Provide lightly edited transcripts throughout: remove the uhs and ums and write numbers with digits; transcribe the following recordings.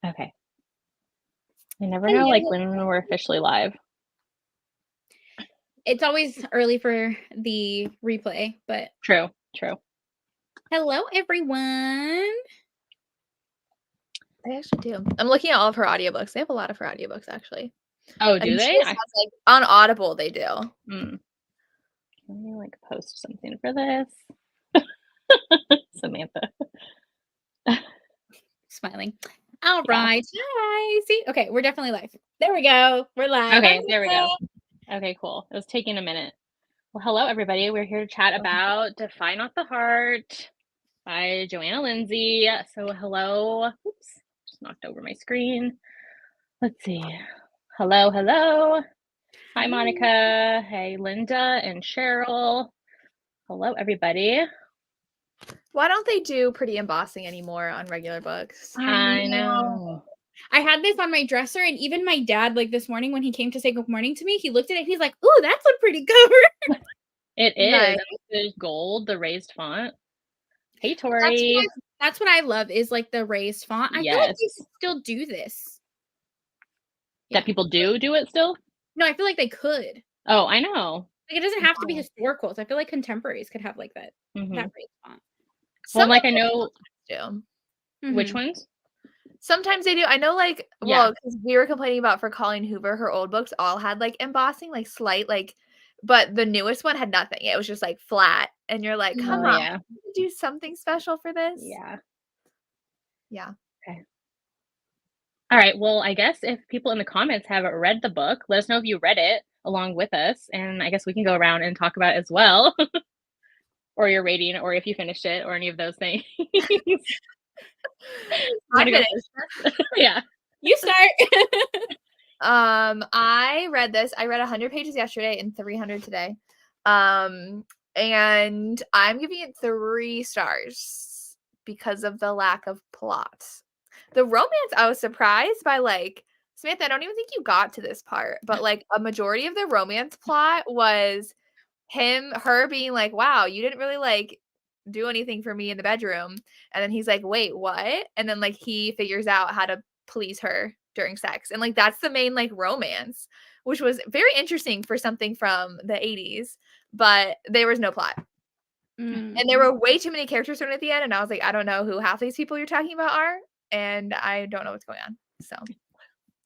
Okay. I never know, like, when we're officially live. It's always early for the replay, but True. hello, everyone. They actually do. I'm looking at all of her audiobooks. They have a lot of her audiobooks, actually. Oh, do they? Has, like, on Audible, they do. Let me, like, post something for this. Samantha. Smiling. All right. Hi. See? Okay, we're definitely live. There we go. We're live. Okay, there we go. Okay, cool. It was taking a minute. Well, hello, everybody. We're here to chat about Defy Not the Heart by Johanna Lindsey. So, hello. Oops, just knocked over my screen. Let's see. Hello. Hi, Monica. Hey, Linda and Cheryl. Hello, everybody. Why don't they do pretty embossing anymore on regular books? I know. I had this on my dresser, and even my dad, like this morning when he came to say good morning to me, he looked at it and he's like, "Ooh, that's a pretty cover." It is. Nice. There's gold, the raised font. Hey, Tori. That's what I love is like the raised font. I feel like they still do this. That people do it still? No, I feel like they could. Oh, I know. Like, it doesn't have to be historicals. I feel like contemporaries could have like that that raised font. Well, like I know. Do. Which ones? Sometimes they do. I know, like, well, because we were complaining about for Colleen Hoover, her old books all had like embossing, like slight, like, but the newest one had nothing. It was just like flat, and you're like, come on, do something special for this. Yeah. Okay. All right. Well, I guess if people in the comments have read the book, let us know if you read it along with us, and I guess we can go around and talk about it as well, or your rating, or if you finished it, or any of those things. Yeah. You start. I read this. I read 100 pages yesterday and 300 today. And I'm giving it 3 stars because of the lack of plot. The romance, I was surprised by, like, Samantha, I don't even think you got to this part, but like a majority of the romance plot was her being like, wow, you didn't really like do anything for me in the bedroom. And then he's like, wait, what? And then like he figures out how to please her during sex. And like that's the main like romance, which was very interesting for something from the 80s, but there was no plot. And there were way too many characters at the end, and I was like, I don't know who half these people you're talking about are, and I don't know what's going on. So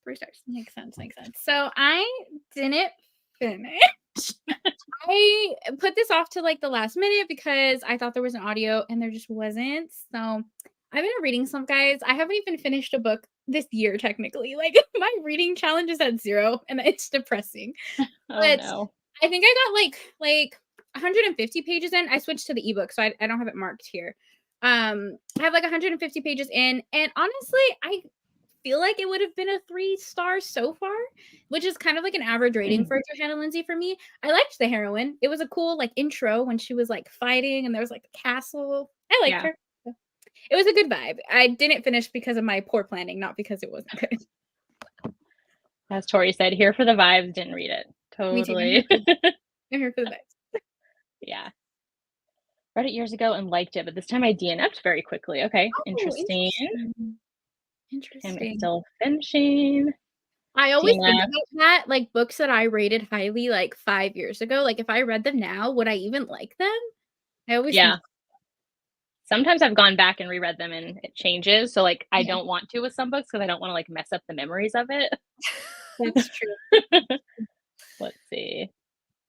3 stars. Makes sense. So I didn't finish. I put this off to like the last minute because I thought there was an audio and there just wasn't. So I've been reading some, guys. I haven't even finished a book this year, technically. Like, my reading challenge is at 0, and it's depressing. But no. I think I got like 150 pages in. I switched to the ebook, so I don't have it marked here. I have like 150 pages in, and honestly, I feel like it would have been a 3 stars so far, which is kind of like an average rating for Johanna Lindsey for me. I liked the heroine. It was a cool like intro when she was like fighting and there was like the castle. I liked her. It was a good vibe. I didn't finish because of my poor planning, not because it wasn't good. As Tori said, here for the vibes, didn't read it. Totally. I'm here for the vibes. Yeah. Read it years ago and liked it, but this time I DNF'd very quickly. Okay, interesting. I'm still finishing. I always think about that, like books that I rated highly like 5 years ago. Like if I read them now, would I even like them? I always think sometimes I've gone back and reread them and it changes. So like I don't want to with some books because I don't want to like mess up the memories of it. That's true. Let's see.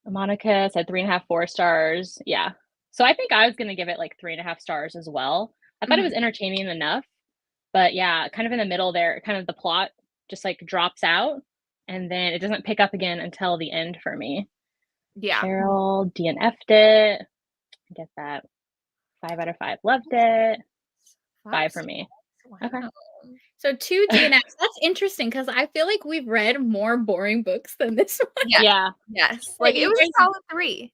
Monica said 3.5, 4 stars. Yeah. So I think I was gonna give it like 3.5 stars as well. I thought it was entertaining enough. But yeah, kind of in the middle there, kind of the plot just like drops out and then it doesn't pick up again until the end for me. Yeah. Cheryl DNF'd it. I get that. 5 out of 5. Loved it. 5 for me. Okay. So 2 DNFs. That's interesting because I feel like we've read more boring books than this one. Yeah. Yes. Like it was a solid 3.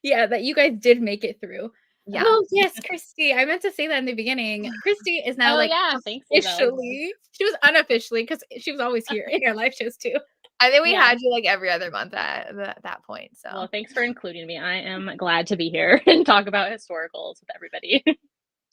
Yeah, that you guys did make it through. Yeah. Oh yes, Christy. I meant to say that in the beginning. Christy is now officially. She was unofficially because she was always here in our live shows too. I think we had you like every other month at that point. So well, thanks for including me. I am glad to be here and talk about historicals with everybody.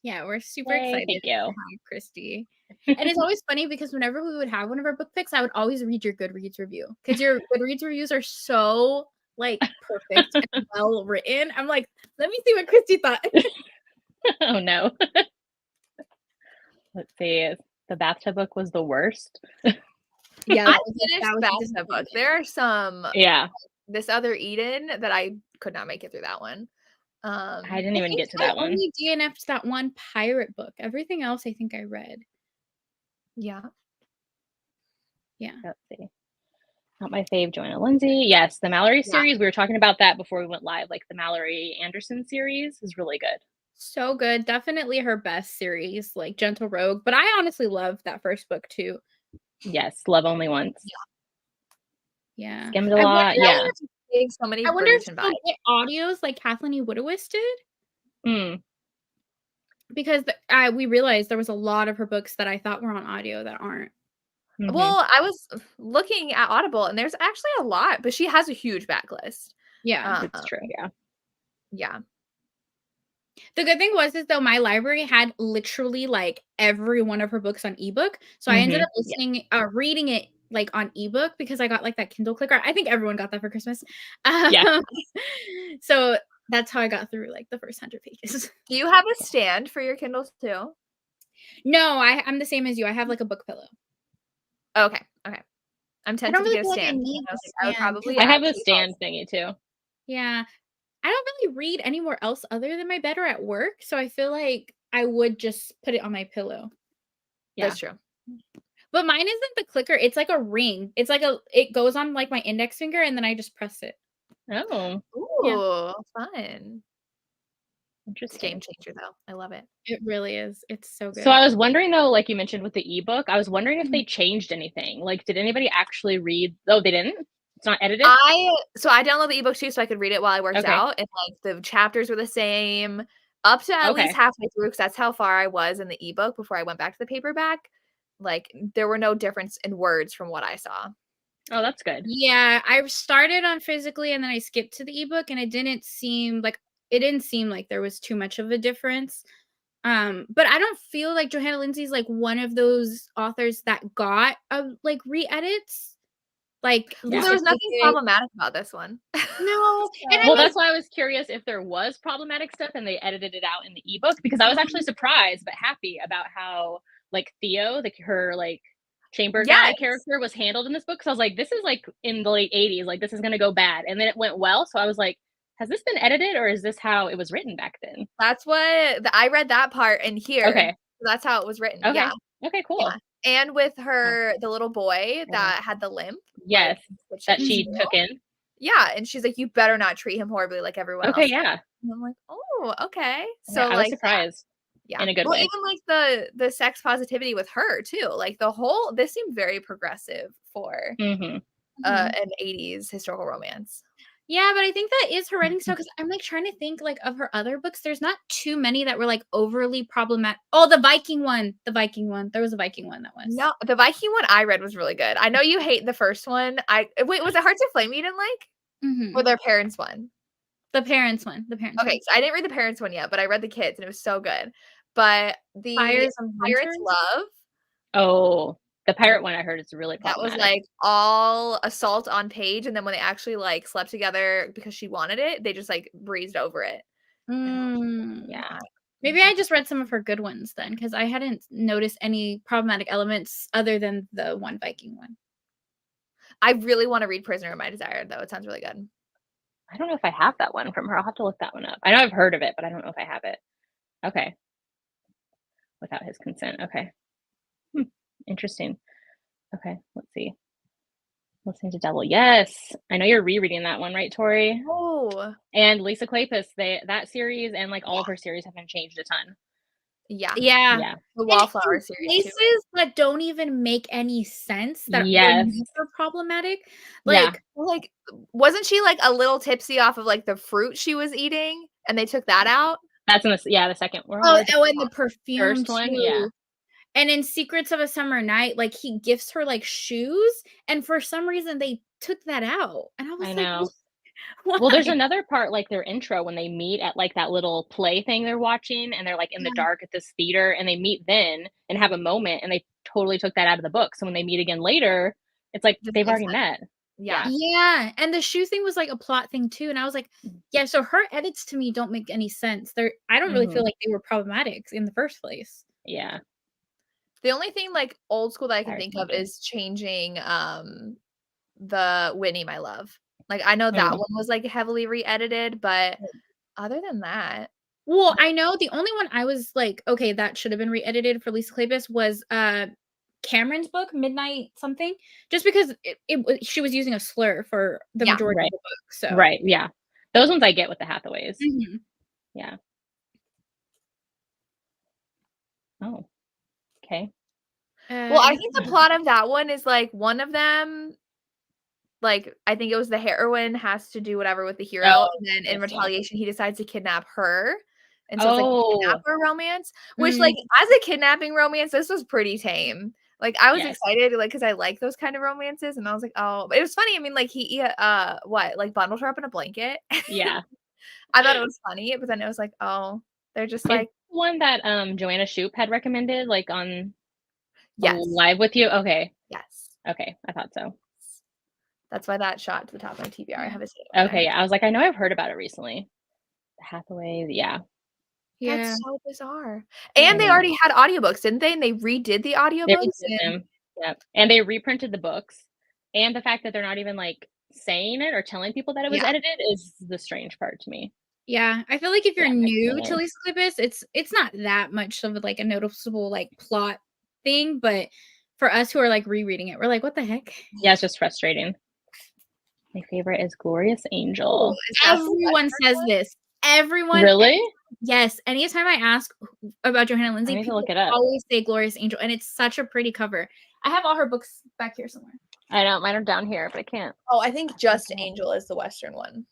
Yeah, we're super Yay, excited thank to you. have Christy. And it's always funny because whenever we would have one of our book picks, I would always read your Goodreads review because your Goodreads reviews are so like perfect and well written. I'm like, let me see what Christy thought. Oh no. Let's see. The bathtub book was the worst. Yeah, I that finished was a bathtub book. disappointment. There are some Yeah. this other Eden that I could not make it through that one. I didn't I even think get to I that one. only DNF'd that one pirate book. Everything else I think I read. Yeah. Yeah. Let's see. Not my fave, Johanna Lindsey. Yes, the Mallory Yeah. series. We were talking about that before we went live. Like the Mallory Anderson series is really good. So good. Definitely her best series, like Gentle Rogue. But I honestly love that first book too. Yes, Love Only Once. Yeah. Skimmed a I lot. wonder, Yeah. So many I wonder if Bridgerton she'll vibes. get audios like Kathleen E. Woodowist did. Mm. Because we realized there was a lot of her books that I thought were on audio that aren't. Mhm. Well, I was looking at Audible and there's actually a lot, but she has a huge backlist. Yeah. It's true. Yeah. Yeah. The good thing was though my library had literally like every one of her books on ebook. So I ended up listening, reading it like on ebook because I got like that Kindle clicker. I think everyone got that for Christmas. Yeah. So that's how I got through like the first 100 pages. Do you have a stand for your Kindles too? No, I'm the same as you. I have like a book pillow. Okay. Okay. I'm I tempted don't to really get a feel like I stand. need I a was like, I would stand. probably I have a actually fall stand thingy too. Yeah. I don't really read anywhere else other than my bed or at work. So I feel like I would just put it on my pillow. Yeah. That's true. But mine isn't the clicker. It's like a ring. It's like it goes on like my index finger and then I just press it. Oh, Ooh, fun. It's a interesting. game changer though. I love it. It really is. It's so good. So I was wondering though, like you mentioned with the ebook, I was wondering if they changed anything. Like, did anybody actually read? Oh, they didn't? It's not edited? I downloaded the ebook too so I could read it while I worked Okay. out, and like the chapters were the same up to at least halfway through because that's how far I was in the ebook before I went back to the paperback. Like there were no difference in words from what I saw. Oh, that's good. Yeah, I started on physically and then I skipped to the ebook and it didn't seem like there was too much of a difference. But I don't feel like Johanna Lindsey's like one of those authors that got like re-edits. Like Well, there was nothing problematic about this one. No. And Well, that's why I was curious if there was problematic stuff and they edited it out in the ebook because I was actually surprised but happy about how like Theo, her like chamber guy character was handled in this book. So I was like, this is like in the late 80s, like this is gonna go bad. And then it went well. So I was like, has this been edited or is this how it was written back then? That's what I read that part in here. Okay. That's how it was written. Okay. Yeah. Okay, cool. Yeah. And with her, the little boy that had the limp. Yes. Like, that she took in. Yeah. And she's like, you better not treat him horribly like everyone else. Okay, yeah. And I'm like, oh, okay. So yeah, I was like surprised. Yeah. In a good way. Even like the sex positivity with her too. Like this seemed very progressive for an 80s historical romance. Yeah, but I think that is her writing style because I'm like trying to think like of her other books. There's not too many that were like overly problematic. Oh, the Viking one. There was a Viking one that was. No, the Viking one I read was really good. I know you hate the first one. Wait, was it Hearts of Flame you didn't like? Or their parents one? The parents one. Okay, so I didn't read the parents one yet, but I read the kids and it was so good. But the Pirates Love. Oh, the pirate one I heard is really problematic. That was like all assault on Paige, and then when they actually like slept together because she wanted it, they just like breezed over it. Yeah. Maybe I just read some of her good ones then, because I hadn't noticed any problematic elements other than the one Viking one. I really want to read Prisoner of My Desire, though. It sounds really good. I don't know if I have that one from her. I'll have to look that one up. I know I've heard of it, but I don't know if I have it. Okay. Without his consent. Okay. Interesting. Okay, let's see. Listening to Devil. Yes. I know you're rereading that one, right, Tori? Oh. And Lisa Kleypas, that series and like all of her series have been changed a ton. Yeah. The Wallflower series. Places that don't even make any sense that were problematic. Like wasn't she like a little tipsy off of like the fruit she was eating and they took that out? That's in the second one. Oh, and the perfume first one, yeah. And in Secrets of a Summer Night, like he gifts her like shoes, and for some reason they took that out. And I was Well, there's Why? another part, like their intro when they meet at like that little play thing they're watching, and they're like in the Yeah. dark at this theater, and they meet then and have a moment, and they totally took that out of the book. So when they meet again later, it's like Doesn't they've make already sense. met. Yeah. Yeah, and the shoe thing was like a plot thing too, and I was like, yeah, so her edits to me don't make any sense. I don't really feel Mhm. like they were problematic in the first place. Yeah. The only thing like old school that I can Very think of similar. is changing the Whitney My Love. Like I know that Mm. one was like heavily re-edited, but other than that, Well, I know the only one I was like, okay, that should have been re-edited for Lisa Kleypas was Cameron's book, Midnight something, just because she was using a slur for the yeah. majority Right. of the book. So Right. Yeah. Those ones I get with the Hathaways. Mhm. Yeah. Oh, okay. Well, I think the Yeah. plot of that one is like one of them, like I think it was the heroine has to do whatever with the hero, Oh, and then in yes, yeah. retaliation, he decides to kidnap her. And so it's like a Oh. kidnapper romance, which like as a kidnapping romance, this was pretty tame. Like I was Yes. excited, like because I like those kind of romances, and I was like, oh, but it was funny. I mean, like he what like bundled her up in a blanket. Yeah. I thought it was funny, but then it was like, oh, they're just Is like, the one that Joanna Shoup had recommended, like on yes, Live with You? Okay. yes. Okay. I thought so. That's why that shot to the top of my TBR. I have a save on Okay. there. Yeah. I was like, I know I've heard about it recently. The Hathaways. Yeah. Yeah. That's so bizarre. Yeah. And they already had audiobooks, didn't they? And they redid the They audiobooks. redid And them. Yep. And they reprinted the books. And the fact that they're not even like saying it or telling people that it was yeah, edited is the strange part to me. Yeah, I feel like if you're Yeah, new to definitely. Lisa Kleypas, it's not that much of like a noticeable like plot thing, but for us who are like rereading it, we're like, what the heck? Yeah, it's just frustrating. My favorite is Glorious oh, Angel. is that the Everyone Western says one? this. Everyone, Really? yes. Anytime I ask about Johanna I Lindsey, need to people look it up. always say Glorious Angel, and it's such a pretty cover. I have all her books back here somewhere. I know mine are down here, but I can't. Oh, I think Just Angel is the Western one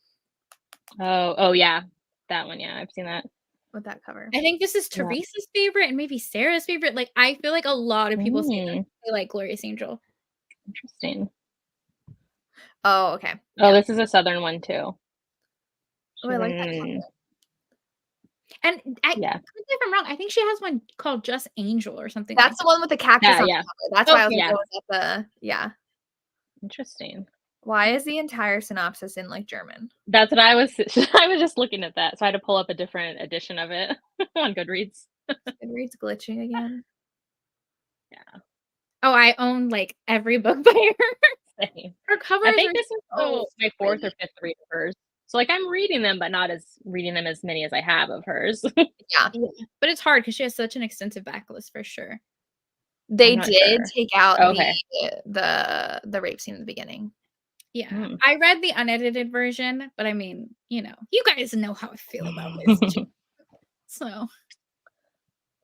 Oh yeah, that one. Yeah, I've seen that. with that cover. I think this is Yeah. Teresa's favorite and maybe Sarah's favorite. Like, I feel like a lot of people say that Mm, they like Glorious Angel. interesting. Oh, okay. Oh, Yeah. this is a southern one too. Oh, I like that Mm, cover. And yeah. correct me if I'm wrong, I think she has one called Just Angel or something That's like the that. one with the cactus Yeah, on yeah. the cover. That's why I was Okay. like, Yeah. oh, is that the yeah. Interesting. Why is the entire synopsis in like German? That's what I was. I was just looking at that, so I had to pull up a different edition of it on Goodreads. Goodreads glitching again. Yeah. Oh, I own like every book by her. Same. Her covers I are think this is so my fourth pretty. or fifth read of hers. So like I'm reading them, but not as reading them as many as I have of hers. Yeah. Yeah. But it's hard because she has such an extensive backlist for sure. They not did sure. take out Okay. the rape scene in the beginning. Yeah. Hmm. I read the unedited version, but I mean, you guys know how I feel about this too. So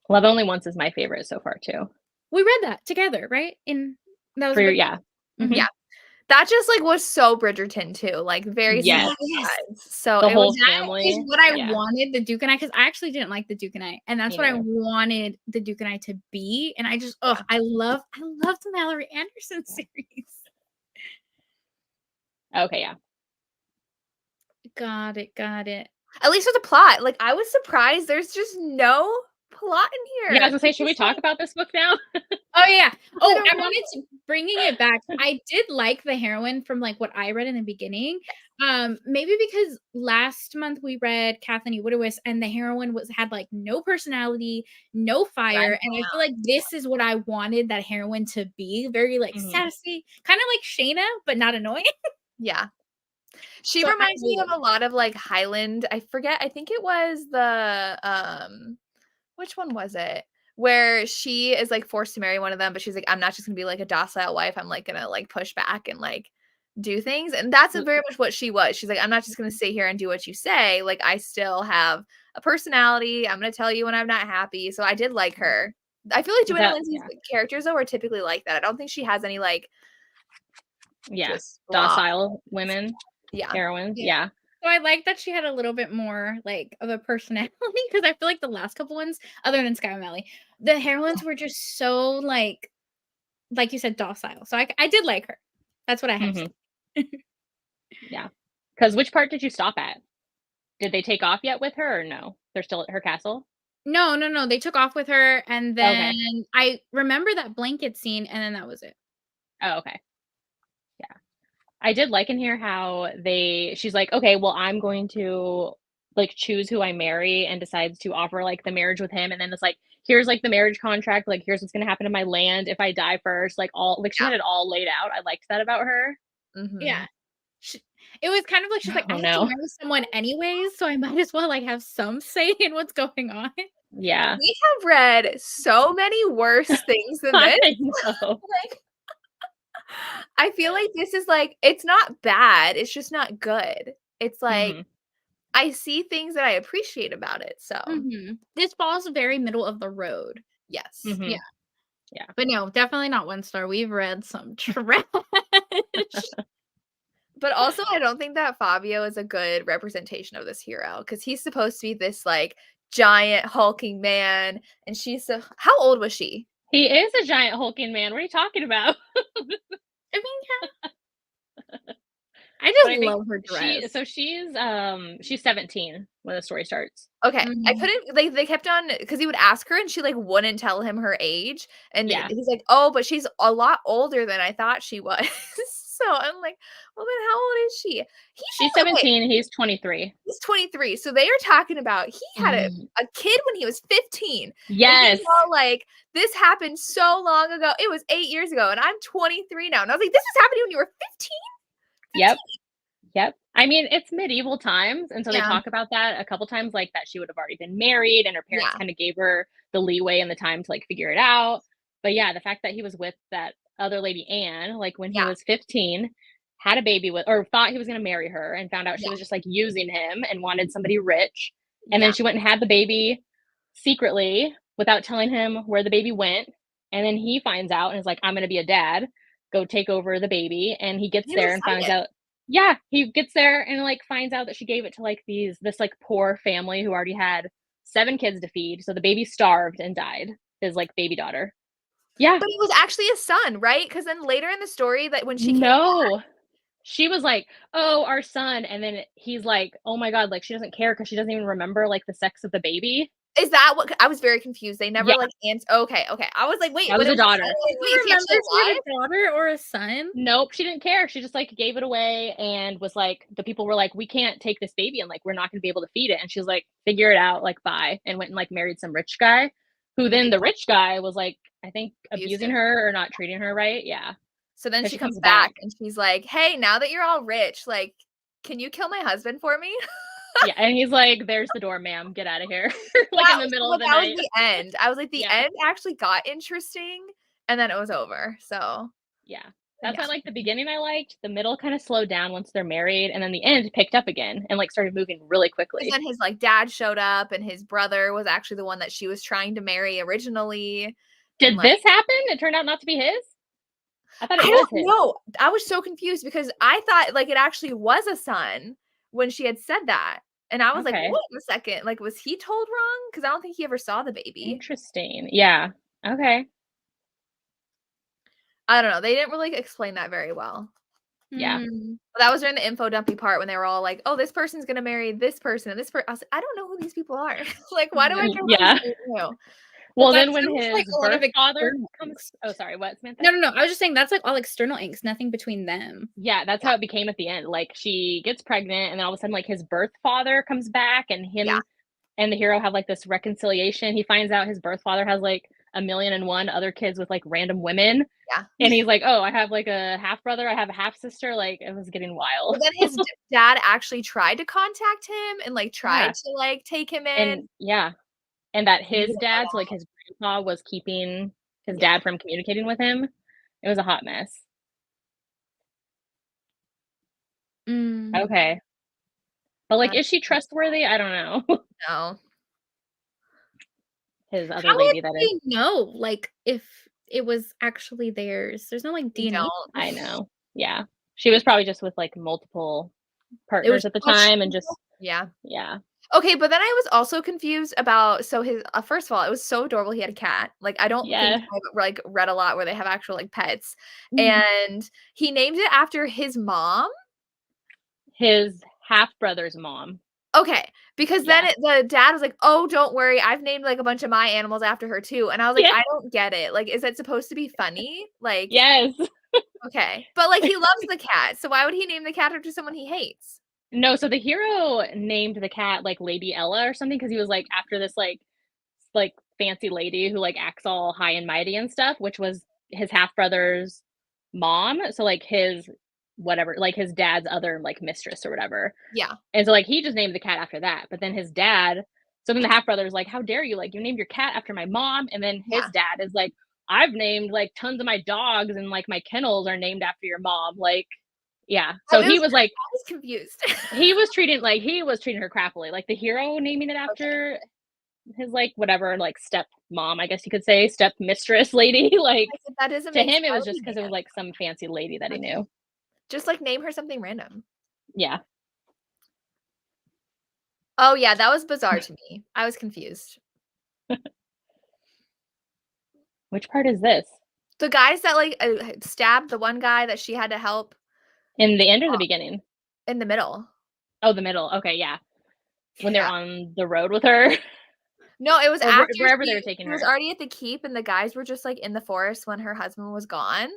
Love Only Once is my favorite so far too. we read that together, right? That was a book. Yeah. Mhm. Yeah. That just like was so Bridgerton too, like very Yes. similar vibes. So The it whole was family. Is what I Yeah. wanted the Duke and I, because I actually didn't like the Duke and I, and that's Me what I neither. wanted the Duke and I to be. And I just, I loved the Mallory Anderson series. Okay, yeah. Got it. at least with the plot. Like I was surprised there's just no plot in here. Yeah, I was gonna say, should we talk about this book now? Oh yeah. Oh, don't I wanted to bringing it back. I did like the heroine from like what I read in the beginning. Maybe because last month we read Kathleen E. Widowis and the heroine had like no personality, no fire, and I feel like this is what I wanted that heroine to be, very like sassy, kind of like Shayna, but not annoying. Yeah. She So reminds me of a lot of like Highland. I forget. I think it was the which one was it? Where she is like forced to marry one of them, but she's like, I'm not just gonna be like a docile wife. I'm like gonna like push back and like do things. And that's very much what she was. She's like, I'm not just gonna sit here and do what you say. Like I still have a personality. I'm gonna tell you when I'm not happy. So I did like her. I feel like Joanna Lindsey's characters though are typically like that. I don't think she has any like just docile women. Yeah. Heroines. Yeah. So I like that she had a little bit more like of a personality, because I feel like the last couple ones, other than Sky O'Malley, the heroines were just so like you said, docile. So I did like her. That's what I have. Yeah. Because which part did you stop at? Did they take off yet with her or no? They're still at her castle? No, no, no. They took off with her, and then Okay. I remember that blanket scene, and then that was it. Oh, okay. Yeah. I did like in here how she's like, okay, well, I'm going to like choose who I marry and decides to offer like the marriage with him. And then it's like, here's like the marriage contract. Like, here's what's going to happen to my land if I die first. Like, all like she had it all laid out. I liked that about her. Yeah. It was kind of like she's like, I Oh, have to no. marry someone anyways, so I might as well like have some say in what's going on. Yeah. We have read so many worse things than this. I know. Like, I feel like this is like, it's not bad. It's just not good. It's like, Mhm. I see things that I appreciate about it. So, This falls very middle of the road. yes. Mhm. Yeah. Yeah. But no, definitely not 1 star. We've read some trash. But also, I don't think that Fabio is a good representation of this hero because he's supposed to be this like giant hulking man, and she's so. How old was she? He is a giant hulking man. What are you talking about? I mean, yeah. I But just I think love her dress. she's 17 when the story starts. Okay, I Mhm. couldn't. They kept on because he would ask her, and she like wouldn't tell him her age, and Yeah. he's like, "Oh, but she's a lot older than I thought she was." So I'm like, "Well, then how old is she?" She's 17, he's 23. He's 23. So they are talking about he had Mm. a kid when he was 15. And Yes. he's all like, this happened so long ago. It was 8 years ago, and I'm 23 now. And I was like, this was happening when you were 15? Yep. Yep. I mean, it's medieval times, and so they Yeah. talk about that a couple times, like that she would have already been married, and her parents Yeah. kind of gave her the leeway and the time to like figure it out. But yeah, the fact that he was with that other lady, Anne, like when he Yeah. was 15, had a baby with, or thought he was going to marry her, and found out she Yeah. was just like using him and wanted somebody rich. And Yeah. then she went and had the baby secretly without telling him where the baby went. And then he finds out and is like, I'm going to be a dad, go take over the baby. And he gets He was there and finds excited. out, yeah, he gets there and like finds out that she gave it to like this like poor family who already had 7 kids to feed. So the baby starved and died, his like baby daughter. Yeah. But it was actually a son, right? Because then later in the story, that when she came back, No. She was like, "Oh, our son." And then he's like, "Oh my God," like she doesn't care because she doesn't even remember like the sex of the baby. is that what I was very confused. They never Yeah. like answered. Okay. I was like, wait, That but was it a was daughter. like, wait, is he Remember actually if she alive? had a daughter or a son? Nope, she didn't care. She just like gave it away and was like, the people were like, "We can't take this baby and like we're not gonna be able to feed it." And she's like, "Figure it out, like bye." And went and like married some rich guy who then the rich guy was like, I think abusing Abusive. her or not treating her right. Yeah. So then 'Cause she she comes comes back back. and she's like, "Hey, now that you're all rich, like, can you kill my husband for me?" Yeah. And he's like, "There's the door, ma'am. Get out of here." Like in the middle of the that was night. the end. I was like, the Yeah. end actually got interesting, and then it was over. So Yeah. That's yeah. why like the beginning I liked, the middle kind of slowed down once they're married, and then the end picked up again and like started moving really Because quickly. then his like dad showed up, and his brother was actually the one that she was trying to marry originally. And Did like, this happen? It turned out not to be his? I thought I it was don't his. know. I was so confused because I thought like it actually was a son when she had said that. And I was like, Okay. wait a second, like was he told wrong? Because I don't think he ever saw the baby. Interesting. Yeah. Okay. I don't know. They didn't really explain that very well. Yeah. But that was during the info dumpy part when they were all like, "Oh, this person's gonna marry this person and this person." I was like, "I don't know who these people are. Like, why do I care Yeah. who?" Well, that then when sounds like his a lot of birth father external comes, angst. oh, sorry, what, Samantha? No, I was just saying that's like all external angst, nothing between them. Yeah, that's how it became at the end. Like she gets pregnant, and then all of a sudden, like his birth father comes back, and him and the hero have like this reconciliation. He finds out his birth father has like 1,000,001 other kids with like random women. Yeah. And he's like, "Oh, I have like a half brother, I have a half sister." Like it was getting wild. Well, then his dad actually tried to contact him and like tried to like take him in. And yeah. And that He his didn't dad, at so like all. his grandpa was keeping his Yeah. dad from communicating with him. It was a hot mess. Okay. But like, is she trustworthy? I don't know. No. His other How would lady, that is. they know, like, if it was actually theirs? There's no, like, They DNA. don't. I know. Yeah. She was probably just with like multiple It was partners at the time and just, Yeah. yeah. Okay, but then I was also confused about so his first of all, it was so adorable he had a cat. Like I don't think Yeah. I've like read a lot where they have actual like pets. Mhm. And he named it after his mom. His half-brother's mom. Okay, because then the dad was like, "Oh, don't worry, I've named like a bunch of my animals after her too," and I was like, Yeah. "I don't get it. Like, is it supposed to be funny? Like, Yes. okay, but like he loves the cat, so why would he name the cat after someone he hates?" No, so the hero named the cat like Lady Ella or something because he was like after this like fancy lady who like acts all high and mighty and stuff, which was his half brother's mom. So like his whatever, like his dad's other like mistress or whatever. Yeah, And so like he just named the cat after that. But then his dad, so then the half brother is like, "How dare you? Like you named your cat after my mom." And then his dad is like, "I've named like tons of my dogs and like my kennels are named after your mom." Like, yeah. So he was like, I was confused. he was treating her crappily. Like the hero naming it after his like whatever like step mom, I guess you could say, step mistress lady. Like I said, that doesn't to make him, it why was would just he because name it was it? like some fancy lady that he knew. Just like name her something random. Yeah. Oh yeah, that was bizarre to me. I was confused. Which part is this? The guys that like stabbed the one guy that she had to help In the end or the beginning? in the middle. Oh, the middle. Okay, yeah. When they're Yeah. on the road with her. No, it was Or after wherever they were taking she was her. already at the keep, and the guys were just like in the forest when her husband was gone,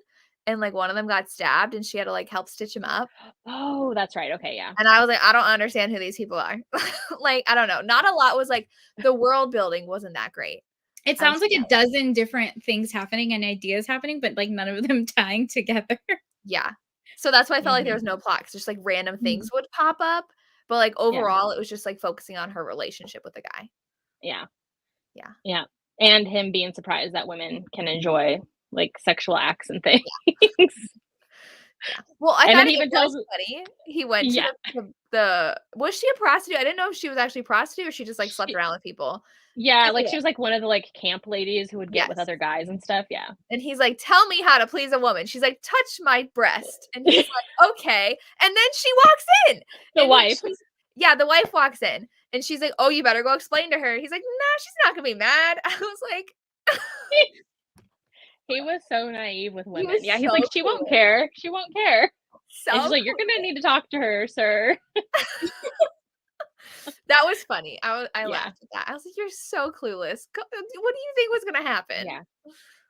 and like one of them got stabbed, and she had to like help stitch him up. Oh, that's right. Okay, yeah. And I was like, I don't understand who these people are. Like, I don't know. Not a lot was like the world building wasn't that great. It sounds like a dozen different things happening and ideas happening, but like none of them tying together. Yeah. So that's why I felt like there was no plot. 'Cause just like random things would pop up, but like overall, it was just like focusing on her relationship with the guy. Yeah. Yeah. Yeah. And him being surprised that women can enjoy like sexual acts and things. Yeah. Well, I And thought then he it even was tells funny. He went to Yeah. the was she a prostitute? I didn't know if she was actually a prostitute or she just like slept around with people. Yeah, like she was like one of the like camp ladies who would get with Yes. other guys and stuff. Yeah. And he's like, "Tell me how to please a woman." She's like, "Touch my breast." And he's like, "Okay." And then she walks in. The And wife. Yeah, the wife walks in. And she's like, "Oh, you better go explain to her." He's like, "Nah, she's not gonna be mad." I was like, He was so naive with women. was Yeah, he's so like, "She won't care. She won't care." And she's so like, "You're gonna need to talk to her, sir." that was funny. I Yeah. laughed at that. I was like, "You're so clueless. What do you think was gonna happen?" Yeah.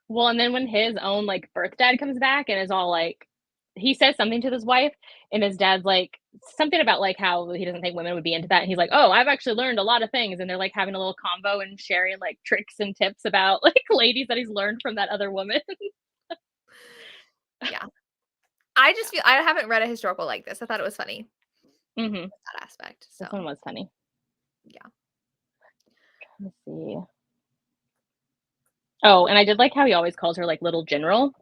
Well, and then when his own like birth dad comes back and is all like, he says something to his wife, and his dad's like something about like how he doesn't think women would be into that. And he's like, "Oh, I've actually learned a lot of things." And they're like having a little convo and sharing like tricks and tips about like ladies that he's learned from that other woman. Yeah. I just feel I haven't read a historical like this. I thought it was funny. Mm-hmm. That aspect. So This one was funny. yeah. Let's see. Oh, and I did like how he always calls her like little general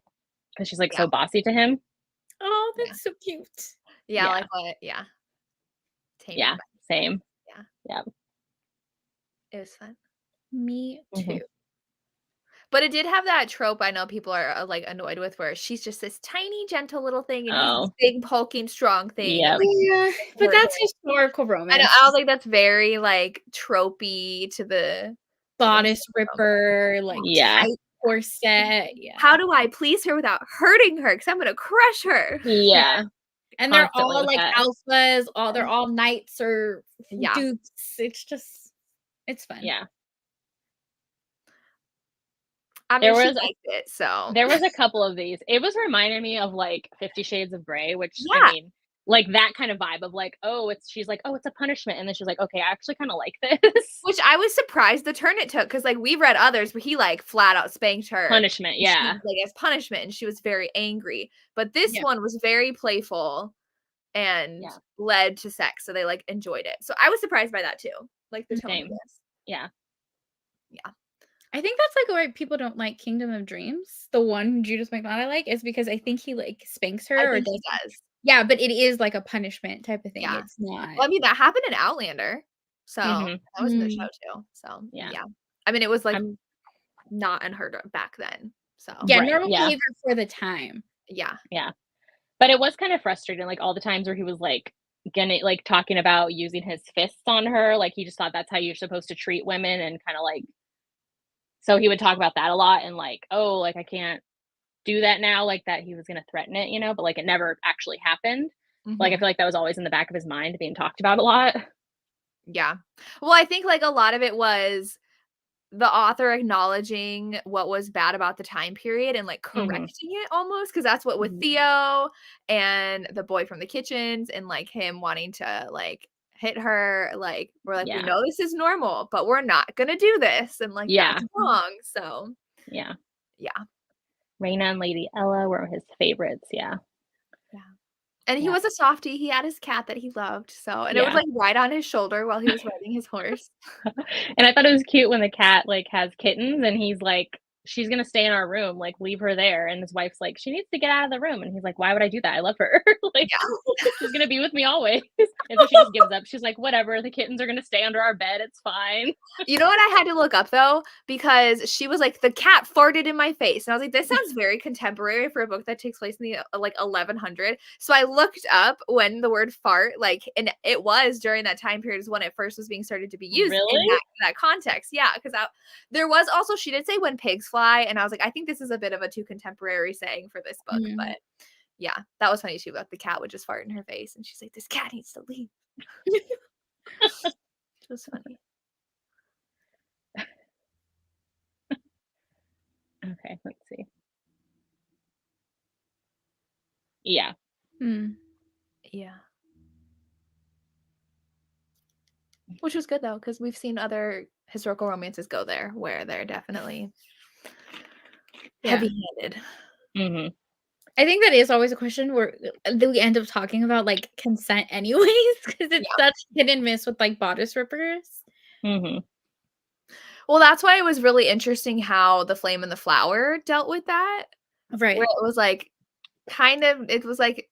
because she's like so bossy to him. Oh, that's so cute. Yeah, Yeah. like what? Yeah. Taming Yeah, same. Yeah. Yeah. It was fun. Me too. Mhm. But it did have that trope I know people are like annoyed with where she's just this tiny, gentle little thing and he's this Oh. big, hulking, strong thing. Yep. Yeah, but that's historical And romance. I was like, that's very like tropey to the Bodice ripper, like Yeah. tight corset. Yeah. how do I please her without hurting her? Because I'm gonna crush her. Yeah. And they're Constantly all with like that. alphas, they're all knights or Yeah. dukes. It's fun. Yeah. I mean, There she was liked it, so There was a couple of these. It was reminding me of like 50 Shades of Grey, which I Yeah. mean, like that kind of vibe of like, oh, she's like, oh, it's a punishment. And then she's like, okay, I actually kind of like this. which I was surprised the turn it took because like we've read others where he like flat out spanked her. Punishment, and she, yeah. like as punishment, and she was very angry. But this one was very playful and led to sex, so they like enjoyed it. So I was surprised by that too. Like the tone of this. Yeah. Yeah. I think that's like why people don't like Kingdom of Dreams. The one Judas McNaught I like is because I think he like spanks her I or think he does. does. Yeah, but it is like a punishment type of thing. Yeah. It's not. Well, I mean, that happened in Outlander. So Mhm. that was in the show too. So Yeah. I mean, it was like I'm- not unheard of back then. So Yeah, Right, normal yeah. behavior for the time. yeah. Yeah. But it was kind of frustrating, like all the times where he was like gonna like talking about using his fists on her. Like he just thought that's how you're supposed to treat women and kind of like, so he would talk about that a lot and like, oh, like I can't do that now, like that he was gonna threaten it, you know, but like it never actually happened. Like, I feel like that was always in the back of his mind being talked about a lot. Yeah. Well, I think like a lot of it was the author acknowledging what was bad about the time period and like correcting it almost, because that's what with Theo and the boy from the kitchens and like him wanting to like hit her, like we're like, we know this is normal, but we're not gonna do this, and like that's wrong. So yeah. Raina and Lady Ella were his favorites. And he was a softie. He had his cat that he loved. So, and it would like ride on his shoulder while he was riding his horse. And I thought it was cute when the cat like has kittens and he's like, she's gonna stay in our room, like leave her there. And his wife's like, she needs to get out of the room. And he's like, why would I do that? I love her. Like, she's gonna be with me always. And so she just gives up. She's like, whatever, the kittens are gonna stay under our bed. It's fine. You know what I had to look up though? Because she was like, the cat farted in my face. And I was like, this sounds very contemporary for a book that takes place in the like 1100. So I looked up when the word fart, like, and it was during that time period is when it first was being started to be used in that context. Yeah, because there was also, she did say when pigs fly, and I was like, I think this is a bit of a too contemporary saying for this book, but yeah, that was funny too. About the cat would just fart in her face, and she's like, "This cat needs to leave." It was funny. Okay, let's see. Yeah. Yeah. Which was good though, because we've seen other historical romances go there where they're definitely heavy-handed. I think that is always a question where we end up talking about like consent anyways, because it's such hit and miss with like bodice rippers. Well, that's why it was really interesting how The Flame and the Flower dealt with that. Right. Where it was like, kind of, it was like,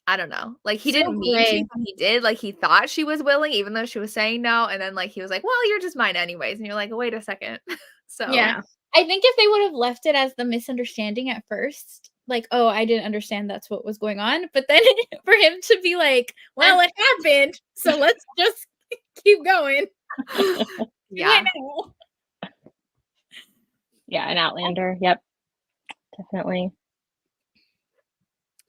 I don't know. Like, he didn't mean to, but he did. Like, he thought she was willing, even though she was saying no. And then, like, he was like, well, you're just mine anyways. And you're like, wait a second. So, yeah. I think if they would have left it as the misunderstanding at first, like, oh, I didn't understand that's what was going on. But then for him to be like, well, it happened, so let's just keep going. Yeah. Yeah, an Outlander. Yep. Definitely.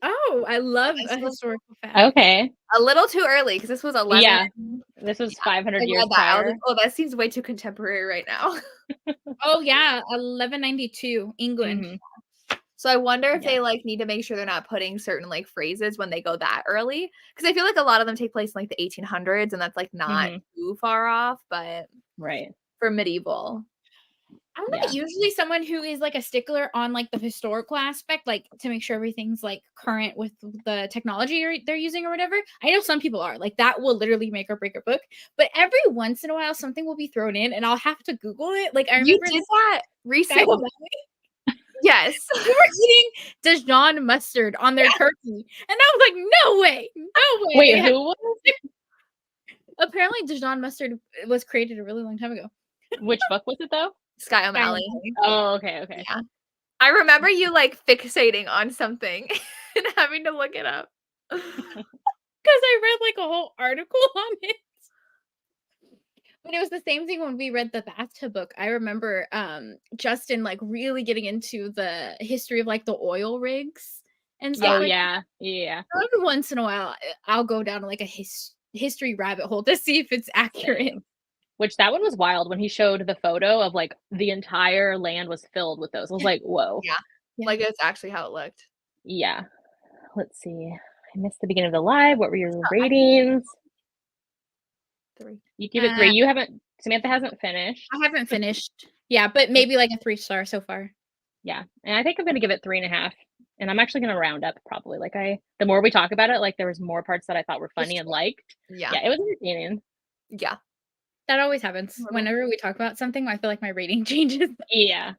Oh, I love a historical fact. Okay. A little too early, because this was 11. Yeah. This was 500 years prior. Like, oh, that seems way too contemporary right now. Oh, yeah. 1192, England. So I wonder if they like need to make sure they're not putting certain like phrases when they go that early, because I feel like a lot of them take place in like the 1800s, and that's like not too far off, but for medieval. I'm not usually someone who is like a stickler on like the historical aspect, like to make sure everything's like current with the technology they're using or whatever. I know some people are like, that will literally make or break a book, but every once in a while something will be thrown in and I'll have to Google it. Like, I remember you did that recently. Yes. They were eating Dijon mustard on their turkey. And I was like, no way. No way. Wait, who was it? Apparently Dijon mustard was created a really long time ago. Which book was it though? Sky O'Malley. Oh, okay. Yeah. I remember you like fixating on something and having to look it up. Because I read like a whole article on it. But it was the same thing when we read the bathtub book. I remember Justin like really getting into the history of like the oil rigs and stuff. Oh, yeah. Every once in a while, I'll go down like a history rabbit hole to see if it's accurate. Which that one was wild when he showed the photo of like the entire land was filled with those. I was like, whoa. Yeah. Like it's actually how it looked. Yeah. Let's see. I missed the beginning of the live. What were your ratings? 3. You give it 3. You haven't, Samantha hasn't finished. I haven't finished. Yeah, but maybe like a 3-star so far. Yeah. And I think I'm going to give it 3.5. And I'm actually going to round up probably. Like the more we talk about it, like there was more parts that I thought were funny and liked. Yeah, it was entertaining. Yeah. That always happens. Whenever we talk about something, I feel like my rating changes. Yeah.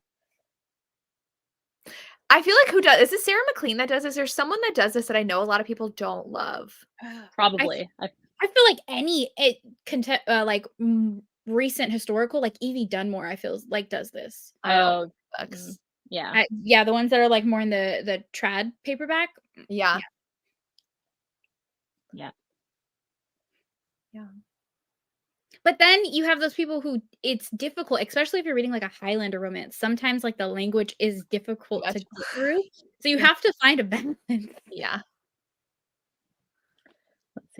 I feel like is this Sarah McLean that does this? There's someone that does this that I know a lot of people don't love. Probably. I feel like any recent historical, like Evie Dunmore, I feel like does this. Oh, yeah. Yeah, the ones that are like more in the trad paperback. Yeah. But then you have those people who it's difficult, especially if you're reading like a Highlander romance. Sometimes like the language is difficult to get through. So you have to find a balance. Yeah.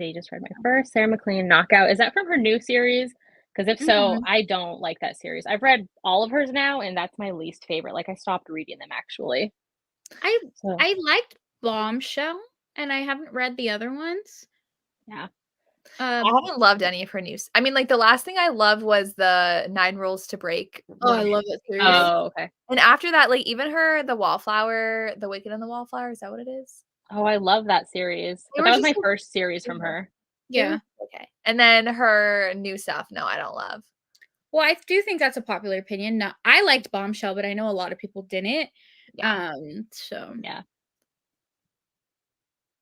see, just read my first. Sarah McLean Knockout. Is that from her new series? Because if so, I don't like that series. I've read all of hers now, and that's my least favorite. Like I stopped reading them actually. I liked Bombshell, and I haven't read the other ones. Yeah. I haven't loved any of her news. I mean, like the last thing I loved was the 9 Rules to Break. Oh, I love that series. Oh, okay. And after that, like even her, The Wallflower, The Wicked and the Wallflower, is that what it is? Oh, I love that series. But that was my first series from her. Yeah. Okay. And then her new stuff, no, I don't love. Well, I do think that's a popular opinion. No, I liked Bombshell, but I know a lot of people didn't. Yeah. So yeah.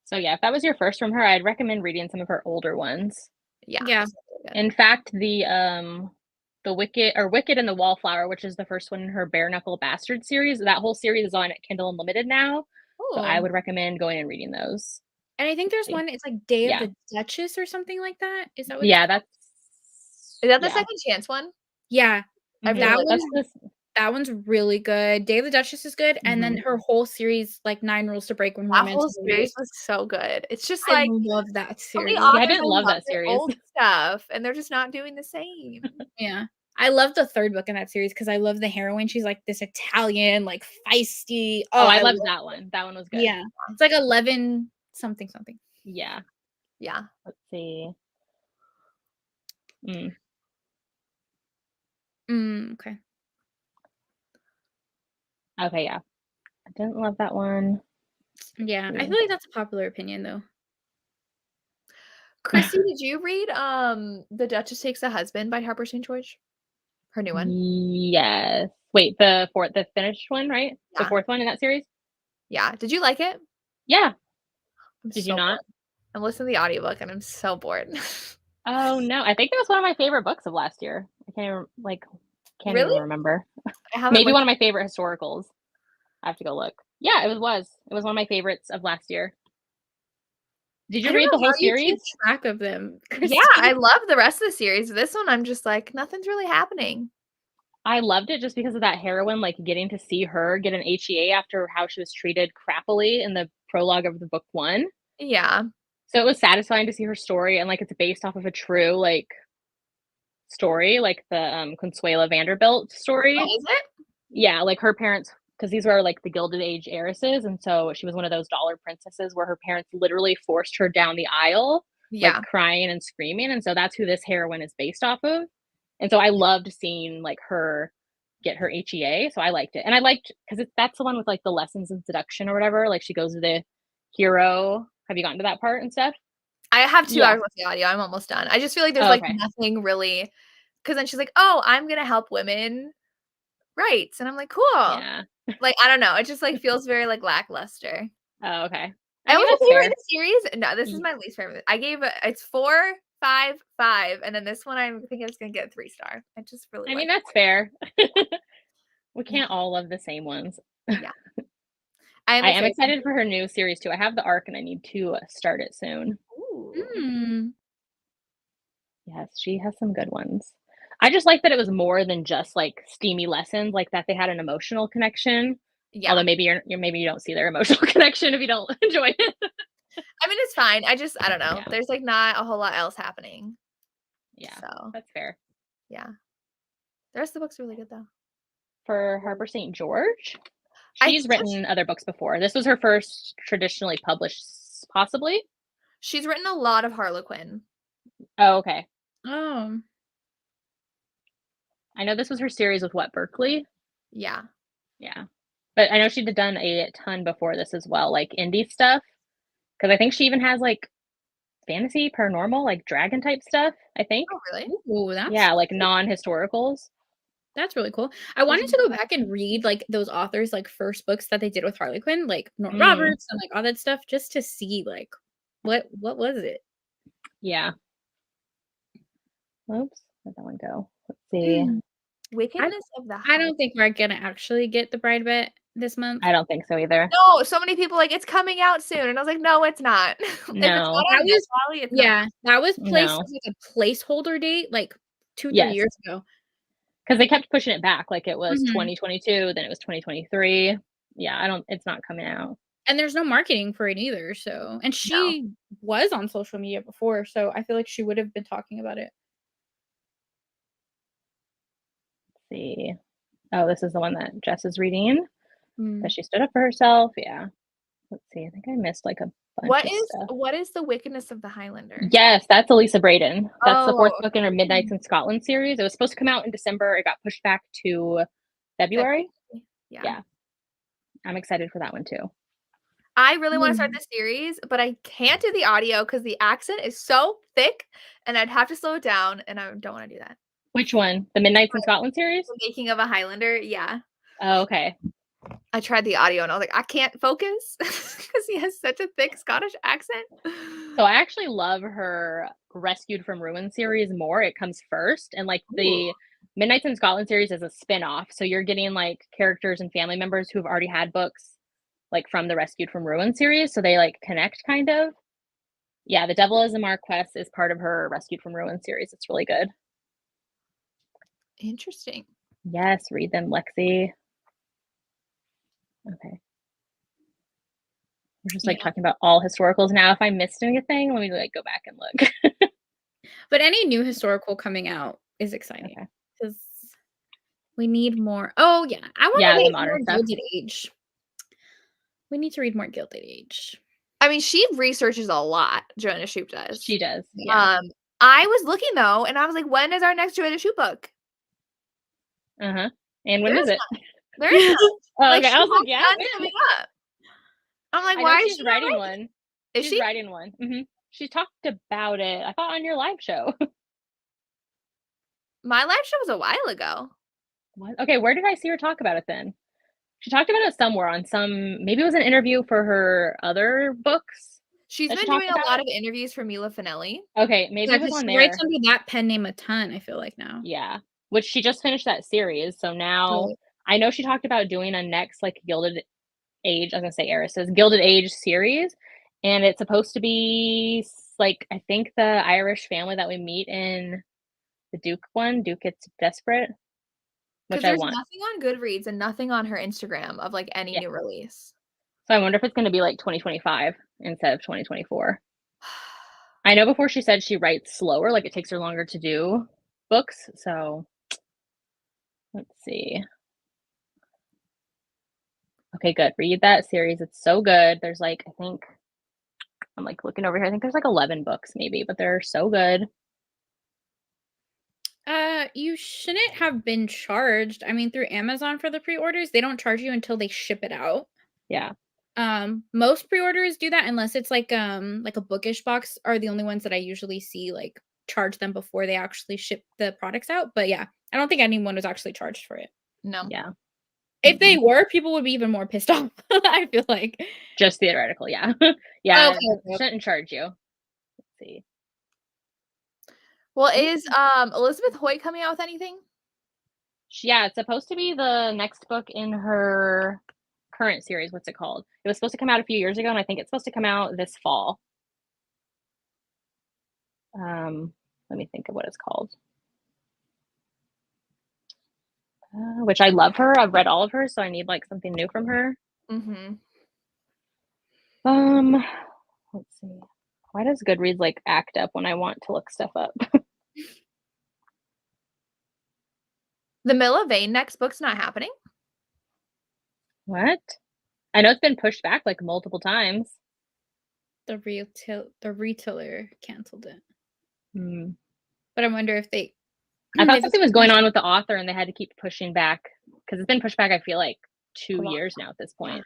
So yeah, if that was your first from her, I'd recommend reading some of her older ones. Yeah. Yeah. In fact, the Wicked and the Wallflower, which is the first one in her Bare Knuckle Bastard series, that whole series is on Kindle Unlimited now. Ooh. So I would recommend going and reading those. And I think there's one, it's like Day of the Duchess or something like that. Is that what is that the Second Chance one? Yeah. Mm-hmm. That one's really good. Day of the Duchess is good. And then her whole series, like 9 Rules to Break When Romance. That whole series was so good. It's just I like love that series. I didn't love that series. Old stuff, and they're just not doing the same. Yeah. I love the third book in that series because I love the heroine. She's like this Italian, like feisty. Oh, I loved that one. That one was good. Yeah. It's like 11 something. Yeah. Yeah. Let's see. Okay. Okay, yeah. I didn't love that one. Yeah, I feel like that's a popular opinion though. Christy, did you read The Duchess Takes a Husband by Harper St. George? Her new one? Yes. Wait, the finished one, right? Yeah. The fourth one in that series? Yeah. Did you like it? Yeah. Did you not? Bored. I'm listening to the audiobook and I'm so bored. Oh no. I think that was one of my favorite books of last year. I can't even remember. Maybe one of my favorite historicals. I have to go look. Yeah, it was. It was one of my favorites of last year. Did you read the whole series? You keep track of them, Christy. Yeah, I love the rest of the series. This one, I'm just like, nothing's really happening. I loved it just because of that heroine, like getting to see her get an HEA after how she was treated crappily in the prologue of the book 1. Yeah. So it was satisfying to see her story, and like it's based off of a true like story, like the Consuela Vanderbilt story. Oh, is it? Yeah, like her parents, because these were like the Gilded Age heiresses, and so she was one of those dollar princesses where her parents literally forced her down the aisle, like crying and screaming, and so that's who this heroine is based off of. And so I loved seeing like her get her HEA, so I liked it, and I liked because that's the one with like the lessons in seduction or whatever. Like she goes to the hero. Have you gotten to that part and stuff? I have 2 hours with the audio. I'm almost done. I just feel like there's nothing really, because then she's like, "Oh, I'm gonna help women rights," and I'm like, "Cool." Yeah. Like I don't know. It just like feels very like lackluster. Oh, okay. I mean, my favorite in the series. No, this is my least favorite. I gave it's 4, 5, 5, and then this one I think it's gonna get a 3-star. I just really. I mean, that's fair. We can't all love the same ones. Yeah. I am excited for her new series too. I have the arc and I need to start it soon. Ooh. Yes, she has some good ones. I just like that it was more than just like steamy lessons, like that they had an emotional connection. Yeah. Although maybe maybe you don't see their emotional connection if you don't enjoy it. I mean, it's fine. I don't know. Yeah. There's like not a whole lot else happening. Yeah, so that's fair. Yeah. The rest of the book's really good though. For Harper St. George, she's written other books before. This was her first traditionally published, possibly. She's written a lot of Harlequin. Oh, okay. Oh. I know this was her series with Berkeley? Yeah. Yeah. But I know she'd done a ton before this as well, like indie stuff. Because I think she even has like fantasy, paranormal, like dragon type stuff, I think. Oh, really? Ooh, that's like non-historicals. That's really cool. I wanted to go back and read like those authors' like first books that they did with Harlequin, like Nora Roberts and like all that stuff, just to see like what was it? Yeah. Oops, where'd that one go? Let's see. Wickedness of the Heart. I don't think we're gonna actually get the Bride Bet this month. I don't think so either. No, so many people like it's coming out soon, and I was like, no, it's not. No, that was placed as like a placeholder date like 2-3 years ago. Because they kept pushing it back, like it was 2022, then it was 2023. Yeah, it's not coming out. And there's no marketing for it either. So, and she was on social media before, so I feel like she would have been talking about it. Let's see. Oh, this is the one that Jess is reading. Mm. That she stood up for herself. Yeah. Let's see. I think I missed like a bunch of stuff. What is The Wickedness of the Highlander? Yes, that's Elisa Braden. That's the fourth Oh, book in her Midnights in Scotland series. It was supposed to come out in December. It got pushed back to February. Yeah. I'm excited for that one too. I really want to start this series, but I can't do the audio because the accent is so thick and I'd have to slow it down, and I don't want to do that. Which one? The Midnights in Scotland series? The Making of a Highlander, yeah. Oh, okay. I tried the audio and I was like, I can't focus because he has such a thick Scottish accent. So I actually love her Rescued from Ruin series more. It comes first, and like the Midnights in Scotland series is a spin-off. So you're getting like characters and family members who've already had books like from the Rescued from Ruin series, so they like connect kind of. Yeah, The Devil is a Marquess is part of her Rescued from Ruin series. It's really good. Interesting. Yes, read them, Lexi. Okay. We're just like talking about all historicals now. If I missed anything, let me like go back and look. But any new historical coming out is exciting because we need more. Oh yeah, I want to read more Gilded Age. We need to read more Gilded Age. I mean, she researches a lot. Joanna Shoup does. She does. Yeah. I was looking though, and I was like, when is our next Joanna Shoup book? And when is it? There is none. Okay, I was like, yeah. Coming up. I'm like, why is she writing one? Is she's writing one. She talked about it, I thought, on your live show. My live show was a while ago. What? Okay, where did I see her talk about it then? She talked about it somewhere on some, maybe it was an interview for her other books. She's been doing a lot of interviews for Mila Finelli. Okay, maybe it was on there. She writes under that pen name a ton, I feel like now. Yeah, which she just finished that series, so now I know she talked about doing a next like Gilded Age, I was gonna say Eris's Gilded Age series, and it's supposed to be like, I think the Irish family that we meet in the Duke one, Duke Gets Desperate, which I want. There's nothing on Goodreads and nothing on her Instagram of like any new release. So I wonder if it's going to be like 2025 instead of 2024. I know before she said she writes slower, like it takes her longer to do books. So let's see. Okay, good. Read that series. It's so good. There's like, I think, I'm like looking over here. I think there's like 11 books maybe, but they're so good. You shouldn't have been charged. I mean, through Amazon for the pre-orders, they don't charge you until they ship it out. Yeah. Most pre-orders do that unless it's like a bookish box are the only ones that I usually see like charge them before they actually ship the products out. But yeah, I don't think anyone was actually charged for it. No. Yeah. If they were, people would be even more pissed off. I feel like. Just theoretical, yeah. Yeah, okay. Shouldn't charge you. Let's see. Well, is Elizabeth Hoyt coming out with anything? Yeah, it's supposed to be the next book in her current series. What's it called? It was supposed to come out a few years ago, and I think it's supposed to come out this fall. Let me think of what it's called. Which I love her. I've read all of her, so I need like something new from her. Let's see. Why does Goodreads like act up when I want to look stuff up? The Mila Vane next book's not happening? What? I know it's been pushed back like multiple times. The retailer canceled it. But I wonder if they... I thought something was going on with the author and they had to keep pushing back because it's been pushed back, I feel like 2 years now at this point.